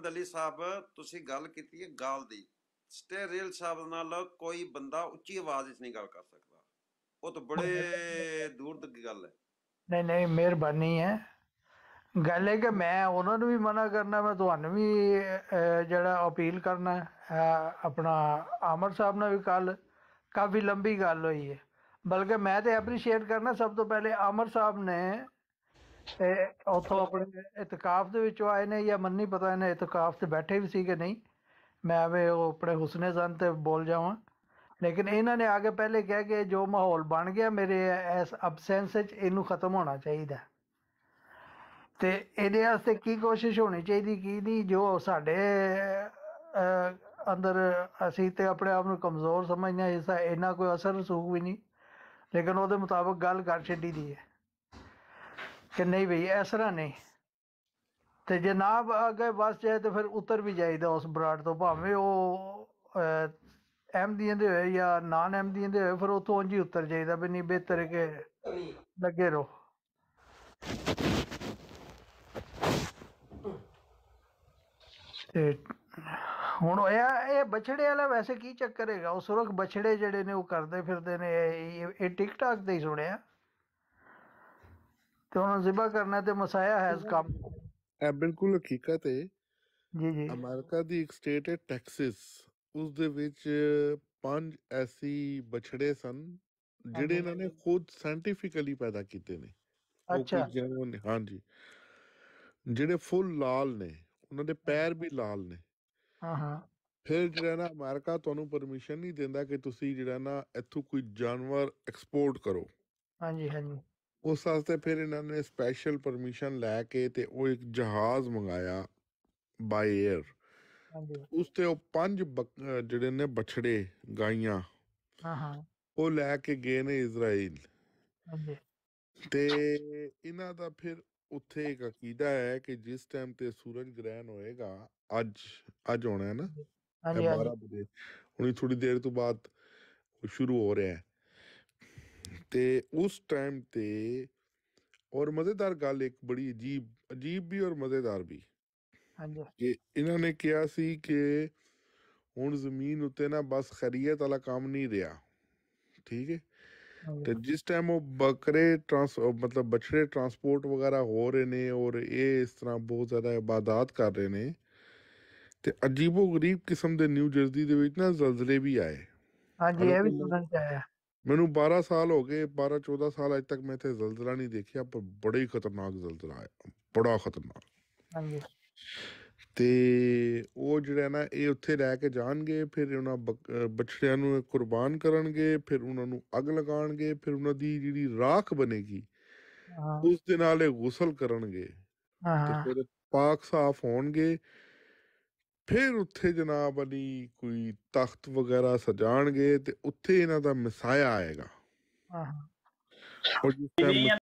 ਅਲੀ ਸਾਹਿਬ ਤੁਸੀਂ ਗੱਲ ਕੀਤੀ ਹੈ ਗਾਲ ਦੀ। ਸਟੇਰੀਅਲ ਸਾਹਿਬ ਨਾਲ ਕੋਈ ਬੰਦਾ ਉੱਚੀ ਆਵਾਜ਼ ਵਿੱਚ ਨਹੀਂ ਗੱਲ ਕਰ ਸਕਦਾ, ਉਹ ਤਾਂ ਬੜੇ ਦੂਰ ਦੀ ਗੱਲ ਹੈ। ਨਹੀਂ ਮਿਹਰਬਾਨੀ ਹੈ। ਗੱਲ ਹੈ ਕਿ ਮੈਂ ਉਹਨਾਂ ਨੂੰ ਵੀ ਮਨਾ ਕਰਨਾ, ਮੈਂ ਤੁਹਾਨੂੰ ਵੀ ਜਿਹੜਾ ਅਪੀਲ ਕਰਨਾ। ਆਪਣਾ ਆਮਰ ਸਾਹਿਬ ਨਾਲ ਵੀ ਕੱਲ ਕਾਫੀ ਲੰਬੀ ਗੱਲ ਹੋਈ ਹੈ, ਬਲਕਿ ਮੈਂ ਤੇ ਐਪਰੀਸ਼ੀਏਟ ਕਰਨਾ ਸਭ ਤੋਂ ਪਹਿਲੇ ਆਮਰ ਸਾਹਿਬ ਨੇ ਉੱਥੋਂ ਆਪਣੇ ਇਤਕਾਫ ਦੇ ਵਿੱਚੋਂ ਆਏ ਨੇ, ਜਾਂ ਮੈਨੂੰ ਨਹੀਂ ਪਤਾ ਇਹਨੇ ਇਤਕਾਫ 'ਤੇ ਬੈਠੇ ਵੀ ਸੀ ਕਿ ਨਹੀਂ, ਮੈਂ ਵੀ ਉਹ ਆਪਣੇ ਹੁਸਨੇ ਜ਼ਨ 'ਤੇ ਬੋਲ ਜਾਵਾਂ, ਲੇਕਿਨ ਇਹਨਾਂ ਨੇ ਆ ਕੇ ਪਹਿਲੇ ਕਿਹਾ ਕਿ ਜੋ ਮਾਹੌਲ ਬਣ ਗਿਆ ਮੇਰੇ ਇਸ ਅਬਸੈਂਸ 'ਚ ਇਹਨੂੰ ਖ਼ਤਮ ਹੋਣਾ ਚਾਹੀਦਾ, ਤੇ ਇਹਦੇ ਵਾਸਤੇ ਕੀ ਕੋਸ਼ਿਸ਼ ਹੋਣੀ ਚਾਹੀਦੀ ਕੀ ਨਹੀਂ। ਜੋ ਸਾਡੇ ਅੰਦਰ ਅਸੀਂ ਤੇ ਆਪਣੇ ਆਪ ਨੂੰ ਕਮਜ਼ੋਰ ਸਮਝਦੇ ਹਾਂ, ਇਸਦਾ ਇੰਨਾ ਕੋਈ ਅਸਰ ਰਸੂਖ ਵੀ ਨਹੀਂ, ਲੇਕਿਨ ਉਹਦੇ ਮੁਤਾਬਕ ਗੱਲ ਕਰ ਛੱਡੀ ਦੀ ਹੈ ਕਿ ਨਹੀਂ ਬਈ ਇਸ ਤਰ੍ਹਾਂ ਨਹੀਂ, ਤੇ ਜੇ ਨਾ ਅੱਗੇ ਬਸ ਜਾਏ ਤਾਂ ਫਿਰ ਉਤਰ ਵੀ ਜਾਈਦਾ ਉਸ ਬਰਾੜ ਤੋਂ, ਭਾਵੇਂ ਉਹ ਅਹਿਮਦੀਆਂ ਦੇ ਹੋਏ ਜਾਂ ਨਾਨ ਅਹਿਮਦੀਆਂ ਦੇ ਹੋਏ, ਫਿਰ ਉੱਥੋਂ ਉਂਝ ਹੀ ਉਤਰ ਜਾਈਦਾ ਵੀ ਨਹੀਂ, ਬਿਹਤਰ ਕਿ ਲੱਗੇ ਰਹੋ। ਤੇ ਹੁਣ ਇਹ ਬਛੜੇ ਵਾਲਾ ਵੈਸੇ ਕੀ ਚੱਕਰ ਹੈਗਾ? ਉਹ ਸੁਰਖ ਬਛੜੇ ਜਿਹੜੇ ਨੇ ਉਹ ਕਰਦੇ ਫਿਰਦੇ ਨੇ, ਇਹ ਟਿਕ ਟਾਕ ਤੇ ਹੀ ਸੁਣਿਆ, ਤੇ ਉਹਨੂੰ ਜ਼ਿਬਾ ਕਰਨਾ ਤੇ ਮਸਾਇਆ ਹੈ ਇਸ ਕੰਮ। ਇਹ ਬਿਲਕੁਲ ਹਕੀਕਤ ਹੈ ਜੀ। ਅਮਰੀਕਾ ਦੀ ਇੱਕ ਸਟੇਟ ਹੈ ਟੈਕਸਿਸ, ਉਸ ਦੇ ਵਿੱਚ 5 ਐਸੀ ਬਛੜੇ ਸਨ ਜਿਹੜੇ ਇਹਨਾਂ ਨੇ ਖੁਦ ਸਾਇੰਟੀਫਿਕਲੀ ਪੈਦਾ ਕੀਤੇ ਨੇ। ਅੱਛਾ। ਹਾਂਜੀ, ਜਿਹੜੇ ਫੁੱਲ ਲਾਲ ਨੇ, ਉਹਨਾਂ ਦੇ ਪੈਰ ਵੀ ਲਾਲ ਨੇ। ਫਿਰ ਜਿਹੜਾ ਨਾ ਅਮਰੀਕਾ ਤੁਹਾਨੂੰ ਪਰਮਿਸ਼ਨ ਨਹੀਂ ਦਿੰਦਾ ਕਿ ਤੁਸੀਂ ਜਿਹੜਾ ਨਾ ਇੱਥੋਂ ਕੋਈ ਜਾਨਵਰ ਐਕਸਪੋਰਟ ਕਰੋ। ਹਾਂਜੀ। ਉਸ ਵਾਸਤੇ ਫਿਰ ਇਹਨਾਂ ਨੇ ਸਪੈਸ਼ਲ ਪਰਮਿਸ਼ਨ ਲੈ ਕੇ ਤੇ ਉਹ ਇੱਕ ਜਹਾਜ਼ ਮੰਗਾਇਆ ਬਾਈ ਏਅਰ। ਉਸ ਤੇ ਉਹ 5 ਜਿਹੜੇ ਨੇ ਬਛੜੇ ਗਾਈਆਂ ਉਹ ਲੈ ਕੇ ਗਏ ਨੇ ਇਜ਼ਰਾਈਲ। ਤੇ ਇਹਨਾਂ ਦਾ ਫਿਰ ਉੱਥੇ ਇੱਕ ਅਕੀਦਾ ਹੈ ਕਿ ਜਿਸ ਟਾਈਮ ਤੇ ਸੂਰਜ ਗ੍ਰਹਿਣ ਹੋਏਗਾ, ਅੱਜ ਹੋਣਾ ਹੈ ਨਾ 12 ਵਜੇ, ਹੁਣੀ ਥੋੜੀ ਦੇਰ ਤੋਂ ਬਾਅਦ ਸ਼ੁਰੂ ਹੋ ਰਿਹਾ ਹੈ, ਤੇ ਉਸ ਟਾਈਮ ਤੇ ਔਰ ਮਜ਼ੇਦਾਰ ਗੱਲ, ਇੱਕ ਬੜੀ ਅਜੀਬ ਵੀ ਔਰ ਮਜ਼ੇਦਾਰ ਵੀ, ਕਿ ਇਹਨਾਂ ਨੇ ਕਿਹਾ ਸੀ ਕਿ ਹੁਣ ਜ਼ਮੀਨ ਉੱਤੇ ਨਾ ਬਸ ਖੈਰੀਅਤ ਵਾਲਾ ਕੰਮ ਨਹੀਂ ਰਿਹਾ, ਠੀਕ ਹੈ। ਤੇ ਜਿਸ ਟਾਈਮ ਉਹ ਮਤਲਬ ਬਛੜੇ ਟਰਾਂਸਪੋਰਟ ਵਗੈਰਾ ਹੋ ਰਹੇ ਨੇ ਔਰ ਇਹ ਇਸ ਤਰ੍ਹਾਂ ਬਹੁਤ ਜ਼ਿਆਦਾ ਇਬਾਦਤ ਕਰ ਰਹੇ ਨੇ, ਤੇ ਅਜੀਬੋ ਗਰੀਬ ਕਿਸਮ ਦੇ ਨਿਊ ਜਰਸੀ ਦੇ ਵਿੱਚ ਨਾ ਜ਼ਲਜ਼ਲੇ ਵੀ ਆਏ। ਇਹ ਵੀ ਸੁਣਨ ਚ ਆਇਆ ਮੈਨੂੰ 12 ਸਾਲ ਹੋ ਗਏ, 14 ਸਾਲ ਅੱਜ ਤੱਕ ਮੈਂ ਇੱਥੇ ਜ਼ਲਜ਼ਲਾ ਨਹੀਂ ਦੇਖਿਆ, ਪਰ ਬੜਾ ਹੀ ਖਤਰਨਾਕ ਜ਼ਲਜ਼ਲਾ ਆਇਆ, ਬੜਾ ਖਤਰਨਾਕ। ਤੇ ਉਹ ਜਿਹੜਾ ਨਾ ਇਹ ਉੱਥੇ ਲੈ ਕੇ ਜਾਣਗੇ, ਫਿਰ ਉਹਨਾਂ ਬਛੜਿਆਂ ਨੂੰ ਕੁਰਬਾਨ ਕਰਨਗੇ, ਫਿਰ ਉਹਨਾਂ ਨੂੰ ਅੱਗ ਲਗਾਉਣਗੇ, ਫਿਰ ਉਹਨਾਂ ਦੀ ਜਿਹੜੀ ਰਾਖ ਬਣੇਗੀ ਉਸ ਦੇ ਨਾਲ ਇਹ ਗੁਸਲ ਕਰਨਗੇ, ਤੇ ਫਿਰ ਪਾਕ ਸਾਫ ਹੋਣਗੇ। ਫਿਰ ਉੱਥੇ ਜਨਾਬ ਅਲੀ ਕੋਈ ਤਖਤ ਵਗੈਰਾ ਸਜਾਣਗੇ, ਤੇ ਉੱਥੇ ਇਹਨਾਂ ਦਾ ਮਸਾਇਆ ਆਏਗਾ। ਔਰ ਜਿਸ ਟਾਈਮ